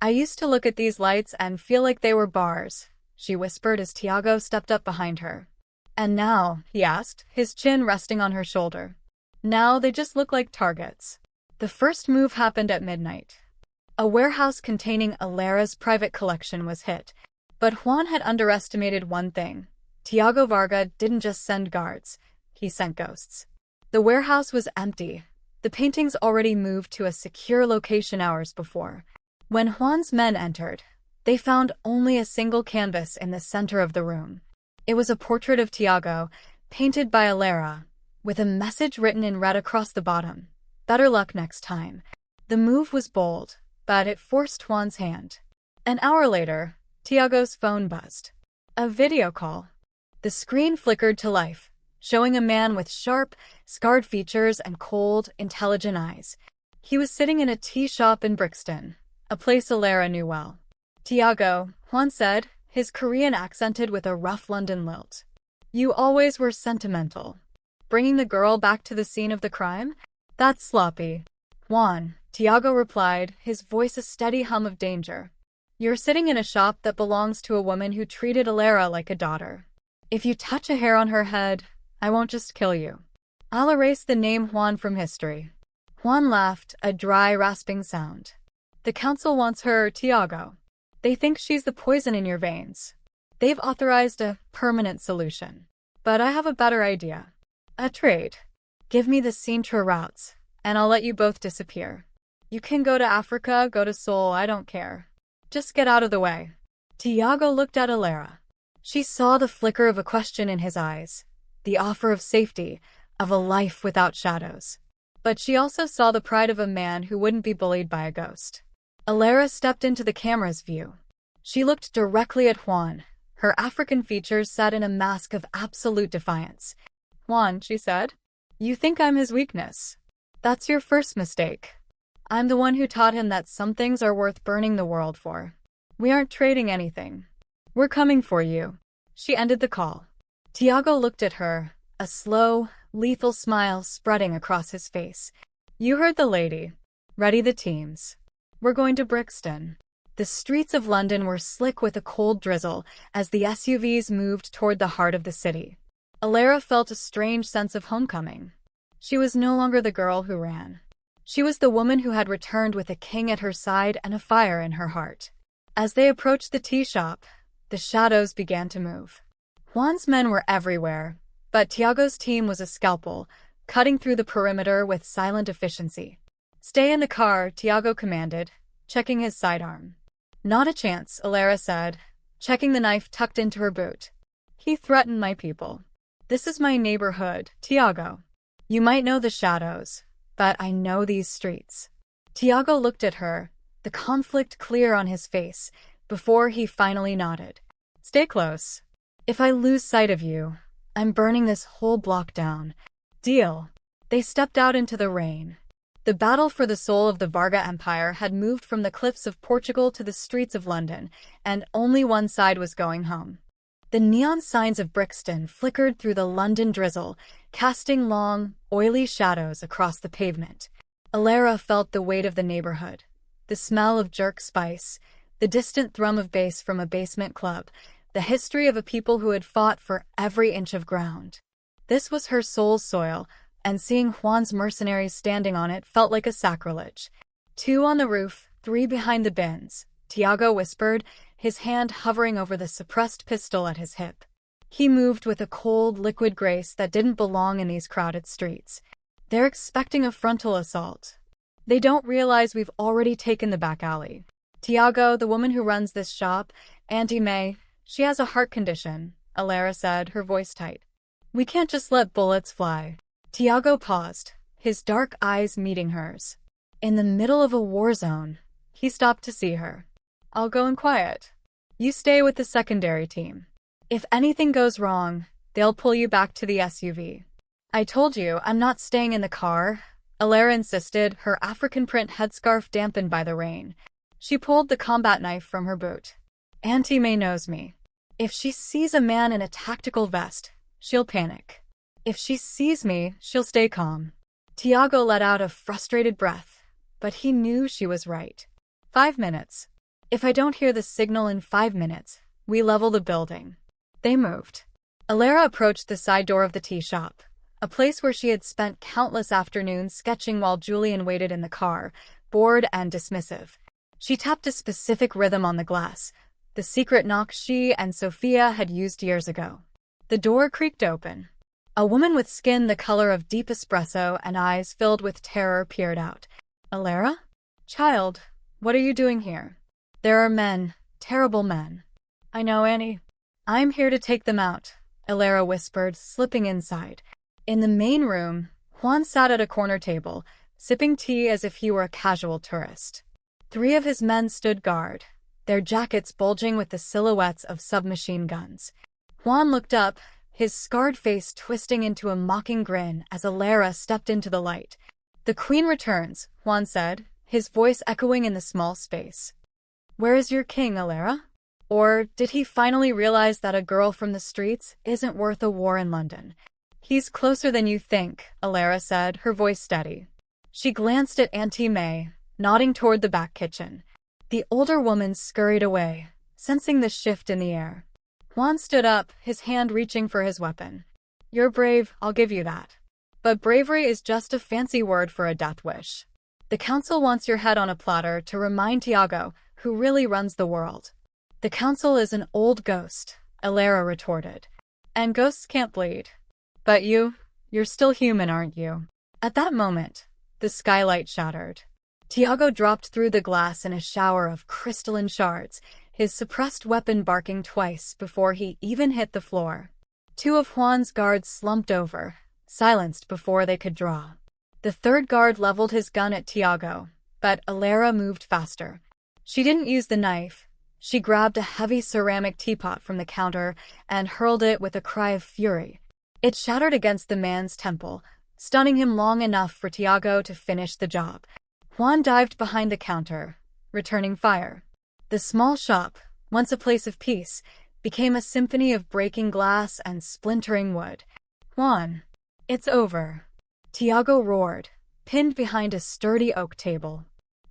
I used to look at these lights and feel like they were bars, she whispered as Tiago stepped up behind her. And now, he asked, his chin resting on her shoulder. Now they just look like targets. The first move happened at midnight. A warehouse containing Elara's private collection was hit. But Juan had underestimated one thing. Tiago Varga didn't just send guards, he sent ghosts. The warehouse was empty. The paintings already moved to a secure location hours before. When Juan's men entered, they found only a single canvas in the center of the room. It was a portrait of Tiago, painted by Elara, with a message written in red across the bottom. Better luck next time. The move was bold, but it forced Juan's hand. An hour later, Tiago's phone buzzed. A video call. The screen flickered to life, showing a man with sharp, scarred features and cold, intelligent eyes. He was sitting in a tea shop in Brixton, a place Elara knew well. Tiago, Juan said, his Korean accented with a rough London lilt. You always were sentimental. Bringing the girl back to the scene of the crime? That's sloppy. Juan, Tiago replied, his voice a steady hum of danger. You're sitting in a shop that belongs to a woman who treated Elara like a daughter. If you touch a hair on her head, I won't just kill you. I'll erase the name Juan from history. Juan laughed, a dry, rasping sound. The council wants her, Tiago. They think she's the poison in your veins. They've authorized a permanent solution. But I have a better idea. A trade. Give me the Sintra routes, and I'll let you both disappear. You can go to Africa, go to Seoul, I don't care. Just get out of the way. Tiago looked at Elara. She saw the flicker of a question in his eyes, the offer of safety, of a life without shadows. But she also saw the pride of a man who wouldn't be bullied by a ghost. Elara stepped into the camera's view. She looked directly at Juan, her African features set in a mask of absolute defiance. Juan, she said, you think I'm his weakness. That's your first mistake. I'm the one who taught him that some things are worth burning the world for. We aren't trading anything. We're coming for you. She ended the call. Tiago looked at her, a slow, lethal smile spreading across his face. You heard the lady. Ready the teams. We're going to Brixton. The streets of London were slick with a cold drizzle as the SUVs moved toward the heart of the city. Elara felt a strange sense of homecoming. She was no longer the girl who ran. She was the woman who had returned with a king at her side and a fire in her heart. As they approached the tea shop, the shadows began to move. Juan's men were everywhere, but Tiago's team was a scalpel, cutting through the perimeter with silent efficiency. Stay in the car, Tiago commanded, checking his sidearm. Not a chance, Elara said, checking the knife tucked into her boot. He threatened my people. This is my neighborhood, Tiago. You might know the shadows, but I know these streets. Tiago looked at her, the conflict clear on his face, before he finally nodded. Stay close. If I lose sight of you, I'm burning this whole block down. Deal. They stepped out into the rain. The battle for the soul of the Varga Empire had moved from the cliffs of Portugal to the streets of London, and only one side was going home. The neon signs of Brixton flickered through the London drizzle, casting long, oily shadows across the pavement. Elara felt the weight of the neighborhood, the smell of jerk spice, the distant thrum of bass from a basement club, the history of a people who had fought for every inch of ground. This was her soul's soil, and seeing Juan's mercenaries standing on it felt like a sacrilege. 2 on the roof, 3 behind the bins, Tiago whispered, his hand hovering over the suppressed pistol at his hip. He moved with a cold, liquid grace that didn't belong in these crowded streets. They're expecting a frontal assault. They don't realize we've already taken the back alley. Tiago, the woman who runs this shop, Auntie May, she has a heart condition, Elara said, her voice tight. We can't just let bullets fly. Tiago paused, his dark eyes meeting hers. In the middle of a war zone, he stopped to see her. I'll go in quiet. You stay with the secondary team. If anything goes wrong, they'll pull you back to the SUV. I told you I'm not staying in the car, Elara insisted, her African print headscarf dampened by the rain. She pulled the combat knife from her boot. Auntie May knows me. If she sees a man in a tactical vest, she'll panic. If she sees me, she'll stay calm. Tiago let out a frustrated breath, but he knew she was right. 5 minutes. If I don't hear the signal in 5 minutes, we level the building. They moved. Elara approached the side door of the tea shop, a place where she had spent countless afternoons sketching while Julian waited in the car, bored and dismissive. She tapped a specific rhythm on the glass, the secret knock she and Sofia had used years ago. The door creaked open. A woman with skin the color of deep espresso and eyes filled with terror peered out. Elara? Child, what are you doing here? There are men, terrible men. I know, Annie. I'm here to take them out, Elara whispered, slipping inside. In the main room, Juan sat at a corner table, sipping tea as if he were a casual tourist. 3 of his men stood guard, their jackets bulging with the silhouettes of submachine guns. Juan looked up, his scarred face twisting into a mocking grin as Elara stepped into the light. The Queen returns, Juan said, his voice echoing in the small space. Where is your king, Elara? Or did he finally realize that a girl from the streets isn't worth a war in London? He's closer than you think, Elara said, her voice steady. She glanced at Auntie May, nodding toward the back kitchen. The older woman scurried away, sensing the shift in the air. Juan stood up, his hand reaching for his weapon. You're brave, I'll give you that. But bravery is just a fancy word for a death wish. The council wants your head on a platter to remind Tiago, who really runs the world. The council is an old ghost, Elara retorted. And ghosts can't bleed. But you're still human, aren't you? At that moment, the skylight shattered. Tiago dropped through the glass in a shower of crystalline shards, his suppressed weapon barking twice before he even hit the floor. 2 of Juan's guards slumped over, silenced before they could draw. The 3rd guard leveled his gun at Tiago, but Elara moved faster. She didn't use the knife. She grabbed a heavy ceramic teapot from the counter and hurled it with a cry of fury. It shattered against the man's temple, stunning him long enough for Tiago to finish the job. Juan dived behind the counter, returning fire. The small shop, once a place of peace, became a symphony of breaking glass and splintering wood. Juan, it's over. Tiago roared, pinned behind a sturdy oak table.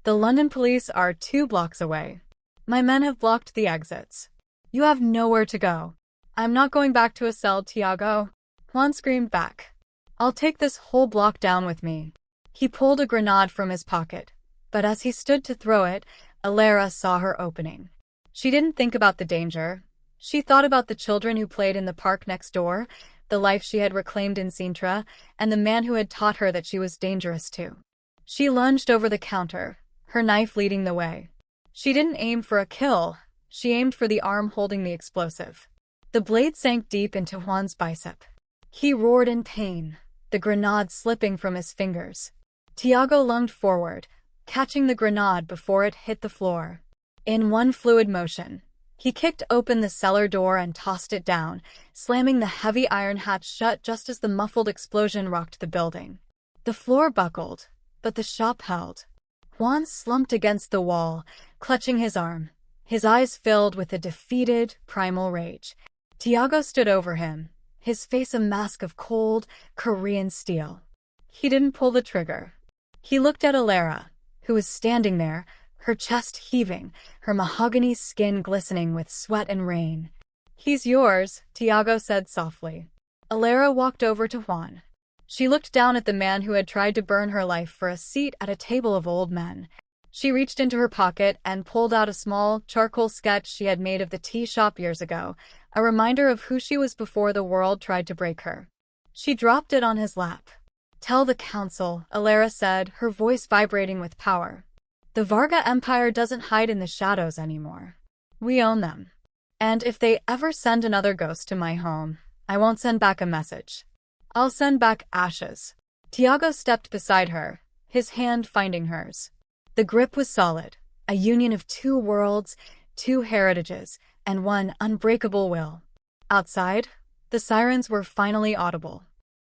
The London police are 2 blocks away. My men have blocked the exits. You have nowhere to go. I'm not going back to a cell, Tiago. Juan screamed back. I'll take this whole block down with me. He pulled a grenade from his pocket, but as he stood to throw it, Elara saw her opening. She didn't think about the danger. She thought about the children who played in the park next door, the life she had reclaimed in Sintra, and the man who had taught her that she was dangerous too. She lunged over the counter, her knife leading the way. She didn't aim for a kill. She aimed for the arm holding the explosive. The blade sank deep into Juan's bicep. He roared in pain, the grenade slipping from his fingers. Tiago lunged forward, catching the grenade before it hit the floor. In one fluid motion, he kicked open the cellar door and tossed it down, slamming the heavy iron hatch shut just as the muffled explosion rocked the building. The floor buckled, but the shop held. Juan slumped against the wall, clutching his arm, his eyes filled with a defeated, primal rage. Tiago stood over him, his face a mask of cold, Korean steel. He didn't pull the trigger. He looked at Elara, who was standing there, her chest heaving, her mahogany skin glistening with sweat and rain. "He's yours," Tiago said softly. Elara walked over to Juan. She looked down at the man who had tried to burn her life for a seat at a table of old men. She reached into her pocket and pulled out a small, charcoal sketch she had made of the tea shop years ago, a reminder of who she was before the world tried to break her. She dropped it on his lap. "Tell the council," Elara said, her voice vibrating with power. "The Varga Empire doesn't hide in the shadows anymore. We own them. And if they ever send another ghost to my home, I won't send back a message. I'll send back ashes." Tiago stepped beside her, his hand finding hers. The grip was solid, a union of two worlds, two heritages, and one unbreakable will. Outside, the sirens were finally audible.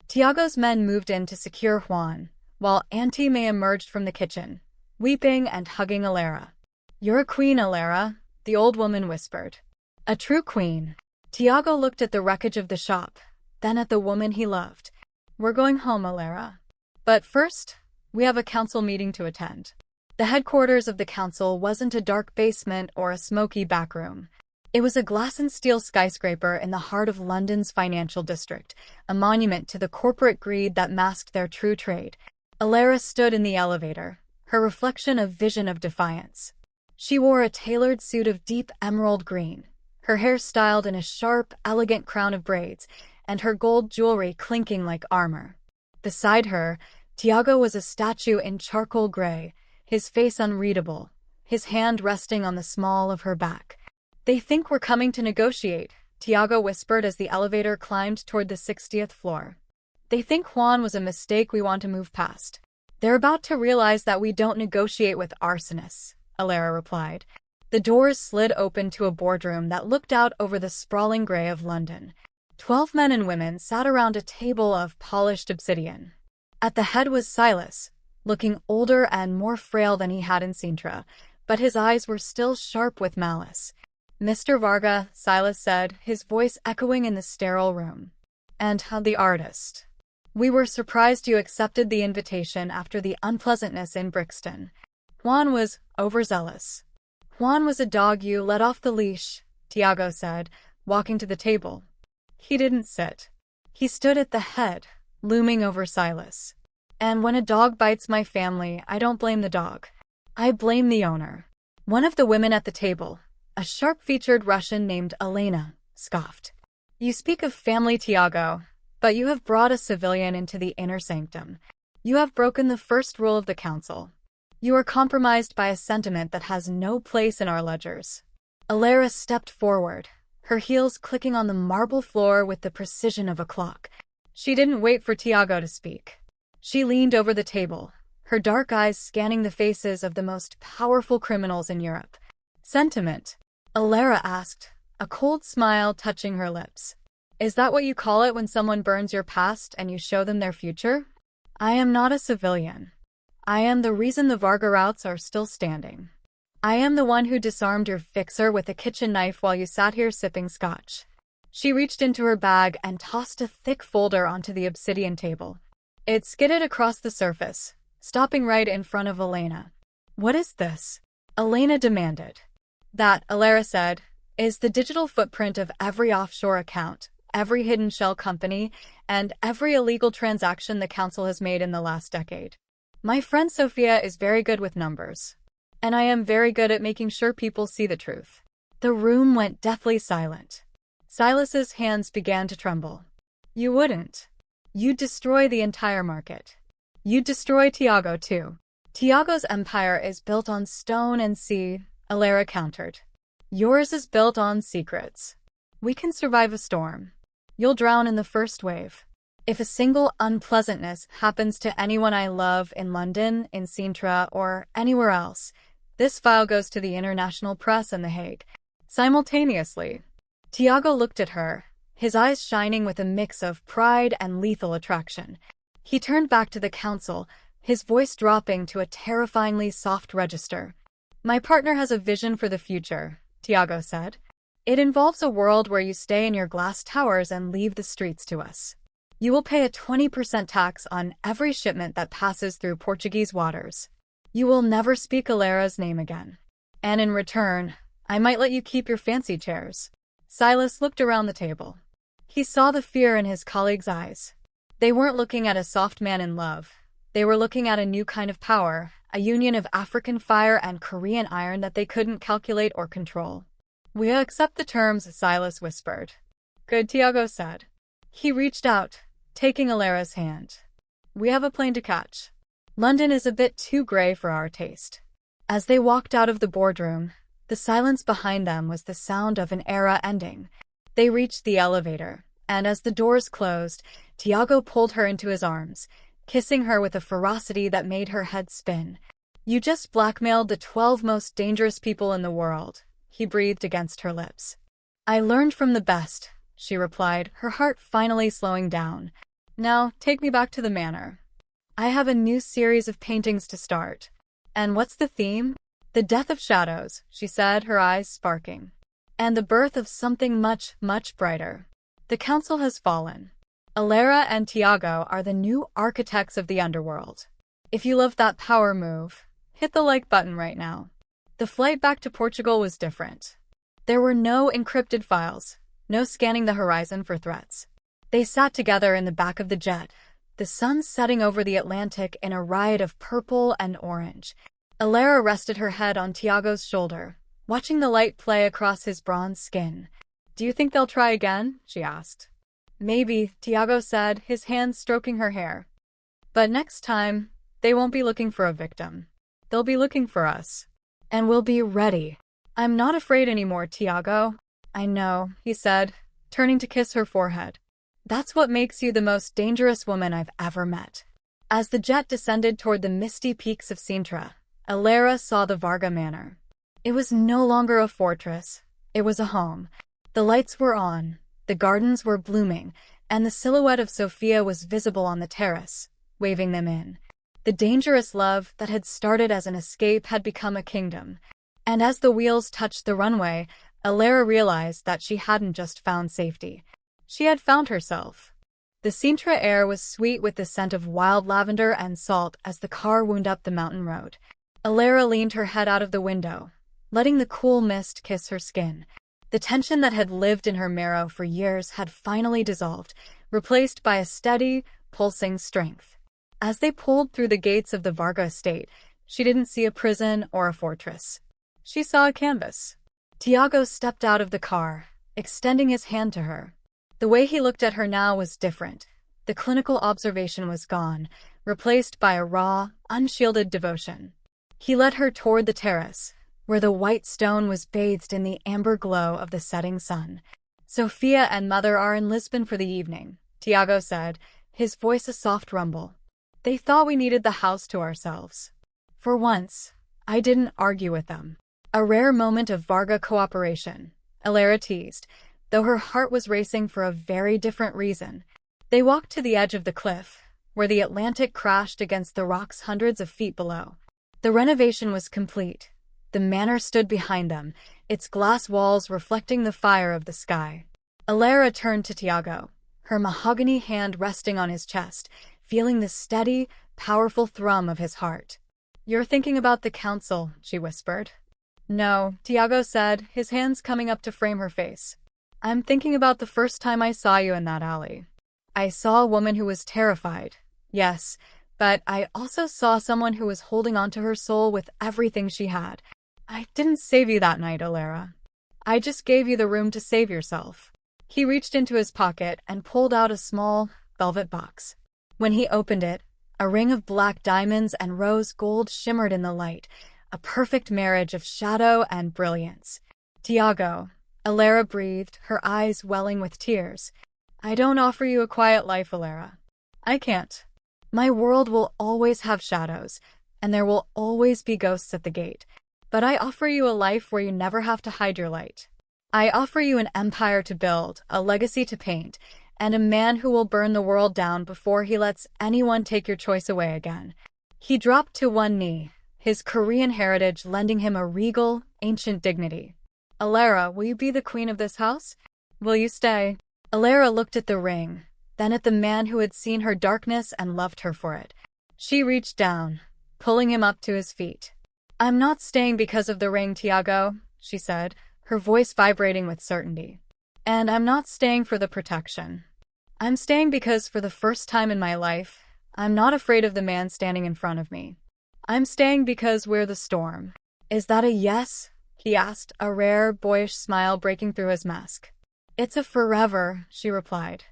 Tiago's men moved in to secure Juan, while Auntie May emerged from the kitchen, weeping and hugging Elara. "You're a queen, Elara," the old woman whispered. "A true queen." Tiago looked at the wreckage of the shop, then at the woman he loved. "We're going home, Elara. But first, we have a council meeting to attend." The headquarters of the council wasn't a dark basement or a smoky backroom. It was a glass and steel skyscraper in the heart of London's financial district, a monument to the corporate greed that masked their true trade. Elara stood in the elevator, her reflection a vision of defiance. She wore a tailored suit of deep emerald green, her hair styled in a sharp, elegant crown of braids, and her gold jewelry clinking like armor. Beside her, Tiago was a statue in charcoal gray, his face unreadable, his hand resting on the small of her back. "They think we're coming to negotiate," Tiago whispered as the elevator climbed toward the 60th floor. "They think Juan was a mistake we want to move past. They're about to realize that we don't negotiate with arsonists," Elara replied. The doors slid open to a boardroom that looked out over the sprawling gray of London. 12 men and women sat around a table of polished obsidian. At the head was Silas, looking older and more frail than he had in Sintra, but his eyes were still sharp with malice. "Mr. Varga," Silas said, his voice echoing in the sterile room. "And the artist. We were surprised you accepted the invitation after the unpleasantness in Brixton. Juan was overzealous." "Juan was a dog you let off the leash," Tiago said, walking to the table. He didn't sit. He stood at the head, looming over Silas. "And when a dog bites my family, I don't blame the dog. I blame the owner." One of the women at the table, a sharp-featured Russian named Elena, scoffed. "You speak of family, Tiago, but you have brought a civilian into the inner sanctum. You have broken the first rule of the council. You are compromised by a sentiment that has no place in our ledgers." Elara stepped forward, her heels clicking on the marble floor with the precision of a clock. She didn't wait for Tiago to speak. She leaned over the table, her dark eyes scanning the faces of the most powerful criminals in Europe. "Sentiment?" Elara asked, a cold smile touching her lips. "Is that what you call it when someone burns your past and you show them their future? I am not a civilian. I am the reason the Varga routes are still standing. I am the one who disarmed your fixer with a kitchen knife while you sat here sipping scotch." She reached into her bag and tossed a thick folder onto the obsidian table. It skidded across the surface, stopping right in front of Elena. "What is this?" Elena demanded. "That," Elara said, "is the digital footprint of every offshore account, every hidden shell company, and every illegal transaction the council has made in the last decade. My friend Sofia is very good with numbers. And I am very good at making sure people see the truth." The room went deathly silent. Silas's hands began to tremble. "You wouldn't. You'd destroy the entire market. You'd destroy Tiago too." "Tiago's empire is built on stone and sea," Elara countered. "Yours is built on secrets." We can survive a storm. You'll drown in the first wave. If a single unpleasantness happens to anyone I love in London, in Sintra, or anywhere else, this file goes to the international press in The Hague. Simultaneously, Tiago looked at her, his eyes shining with a mix of pride and lethal attraction. He turned back to the council, his voice dropping to a terrifyingly soft register. My partner has a vision for the future, Tiago said. It involves a world where you stay in your glass towers and leave the streets to us. You will pay a 20% tax on every shipment that passes through Portuguese waters. You will never speak Elara's name again. And in return, I might let you keep your fancy chairs. Silas looked around the table. He saw the fear in his colleagues' eyes. They weren't looking at a soft man in love. They were looking at a new kind of power, a union of African fire and Korean iron that they couldn't calculate or control. We accept the terms, Silas whispered. Good, Tiago said. He reached out, taking Elara's hand. We have a plane to catch. London is a bit too grey for our taste. As they walked out of the boardroom, the silence behind them was the sound of an era ending. They reached the elevator, and as the doors closed, Tiago pulled her into his arms, kissing her with a ferocity that made her head spin. You just blackmailed the 12 most dangerous people in the world, he breathed against her lips. I learned from the best, she replied, her heart finally slowing down. Now, take me back to the manor. I have a new series of paintings to start. And what's the theme? The death of shadows, she said, her eyes sparking. And the birth of something much, much brighter. The council has fallen. Elara and Tiago are the new architects of the underworld. If you love that power move, hit the like button right now. The flight back to Portugal was different. There were no encrypted files, no scanning the horizon for threats. They sat together in the back of the jet, the sun setting over the Atlantic in a riot of purple and orange. Elara rested her head on Tiago's shoulder, watching the light play across his bronze skin. Do you think they'll try again? She asked. Maybe, Tiago said, his hands stroking her hair. But next time, they won't be looking for a victim. They'll be looking for us. And we'll be ready. I'm not afraid anymore, Tiago. I know, he said, turning to kiss her forehead. That's what makes you the most dangerous woman I've ever met. As the jet descended toward the misty peaks of Sintra, Elara saw the Varga manor. It was no longer a fortress. It was a home. The lights were on, the gardens were blooming, and the silhouette of Sofia was visible on the terrace, waving them in. The dangerous love that had started as an escape had become a kingdom. And as the wheels touched the runway, Elara realized that she hadn't just found safety. She had found herself. The Sintra air was sweet with the scent of wild lavender and salt as the car wound up the mountain road. Elara leaned her head out of the window, letting the cool mist kiss her skin. The tension that had lived in her marrow for years had finally dissolved, replaced by a steady, pulsing strength. As they pulled through the gates of the Varga estate, she didn't see a prison or a fortress. She saw a canvas. Tiago stepped out of the car, extending his hand to her. The way he looked at her now was different. The clinical observation was gone, replaced by a raw, unshielded devotion. He led her toward the terrace, where the white stone was bathed in the amber glow of the setting sun. Sofia and Mother are in Lisbon for the evening, Tiago said, his voice a soft rumble. They thought we needed the house to ourselves. For once, I didn't argue with them. A rare moment of Varga cooperation, Elara teased, though her heart was racing for a very different reason. They walked to the edge of the cliff, where the Atlantic crashed against the rocks hundreds of feet below. The renovation was complete. The manor stood behind them, its glass walls reflecting the fire of the sky. Elara turned to Tiago, her mahogany hand resting on his chest, feeling the steady, powerful thrum of his heart. You're thinking about the council, she whispered. No, Tiago said, his hands coming up to frame her face. I'm thinking about the first time I saw you in that alley. I saw a woman who was terrified, yes, but I also saw someone who was holding onto her soul with everything she had. I didn't save you that night, Elara. I just gave you the room to save yourself. He reached into his pocket and pulled out a small, velvet box. When he opened it, a ring of black diamonds and rose gold shimmered in the light, a perfect marriage of shadow and brilliance. Tiago, Elara breathed, her eyes welling with tears. I don't offer you a quiet life, Elara. I can't. My world will always have shadows, and there will always be ghosts at the gate. But I offer you a life where you never have to hide your light. I offer you an empire to build, a legacy to paint, and a man who will burn the world down before he lets anyone take your choice away again. He dropped to one knee, his Korean heritage lending him a regal, ancient dignity. Elara, will you be the queen of this house? Will you stay? Elara looked at the ring, then at the man who had seen her darkness and loved her for it. She reached down, pulling him up to his feet. I'm not staying because of the ring, Tiago, she said, her voice vibrating with certainty. And I'm not staying for the protection. I'm staying because for the first time in my life, I'm not afraid of the man standing in front of me. I'm staying because we're the storm. Is that a yes? He asked, a rare, boyish smile breaking through his mask. It's a forever, she replied.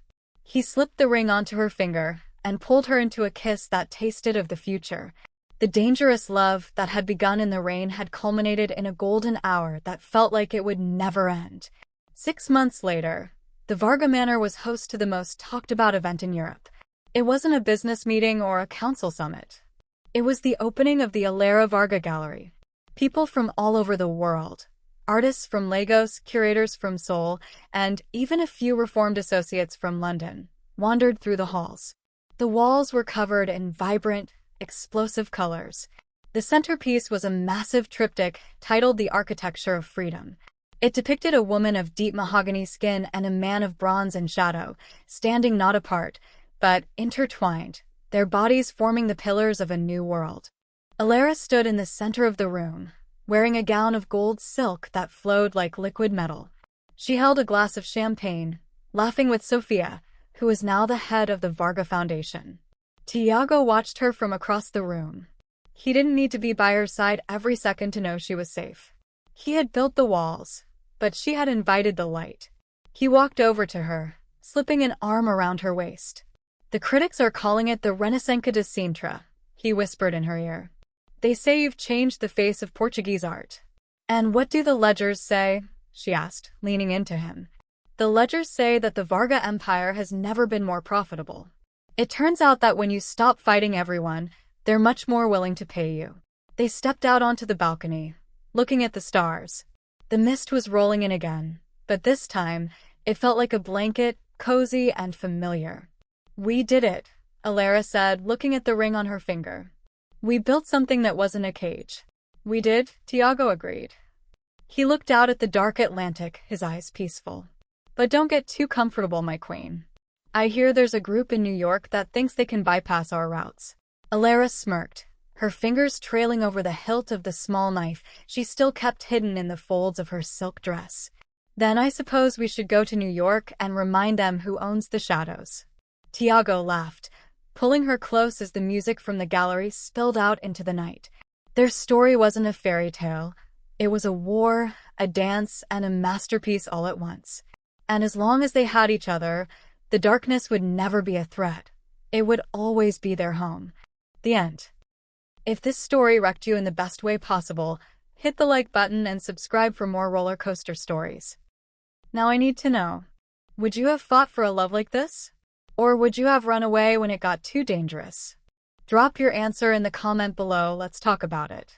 He slipped the ring onto her finger and pulled her into a kiss that tasted of the future. The dangerous love that had begun in the rain had culminated in a golden hour that felt like it would never end. 6 months later, the Varga Manor was host to the most talked-about event in Europe. It wasn't a business meeting or a council summit. It was the opening of the Elara Varga Gallery. People from all over the world, artists from Lagos, curators from Seoul, and even a few reformed associates from London, wandered through the halls. The walls were covered in vibrant, explosive colors. The centerpiece was a massive triptych titled The Architecture of Freedom. It depicted a woman of deep mahogany skin and a man of bronze and shadow, standing not apart, but intertwined, their bodies forming the pillars of a new world. Elara stood in the center of the room, wearing a gown of gold silk that flowed like liquid metal. She held a glass of champagne, laughing with Sofia, who was now the head of the Varga Foundation. Tiago watched her from across the room. He didn't need to be by her side every second to know she was safe. He had built the walls, but she had invited the light. He walked over to her, slipping an arm around her waist. The critics are calling it the Renaissance de Sintra, he whispered in her ear. They say you've changed the face of Portuguese art. And what do the ledgers say? She asked, leaning into him. The ledgers say that the Varga Empire has never been more profitable. It turns out that when you stop fighting everyone, they're much more willing to pay you. They stepped out onto the balcony, looking at the stars. The mist was rolling in again, but this time, it felt like a blanket, cozy and familiar. We did it, Elara said, looking at the ring on her finger. We built something that wasn't a cage. We did, Tiago agreed. He looked out at the dark Atlantic, his eyes peaceful. But don't get too comfortable, my queen. I hear there's a group in New York that thinks they can bypass our routes. Elara smirked, her fingers trailing over the hilt of the small knife she still kept hidden in the folds of her silk dress. Then I suppose we should go to New York and remind them who owns the shadows. Tiago laughed, pulling her close as the music from the gallery spilled out into the night. Their story wasn't a fairy tale. It was a war, a dance, and a masterpiece all at once. And as long as they had each other, the darkness would never be a threat. It would always be their home. The end. If this story wrecked you in the best way possible, hit the like button and subscribe for more roller coaster stories. Now I need to know, would you have fought for a love like this? Or would you have run away when it got too dangerous? Drop your answer in the comment below, let's talk about it.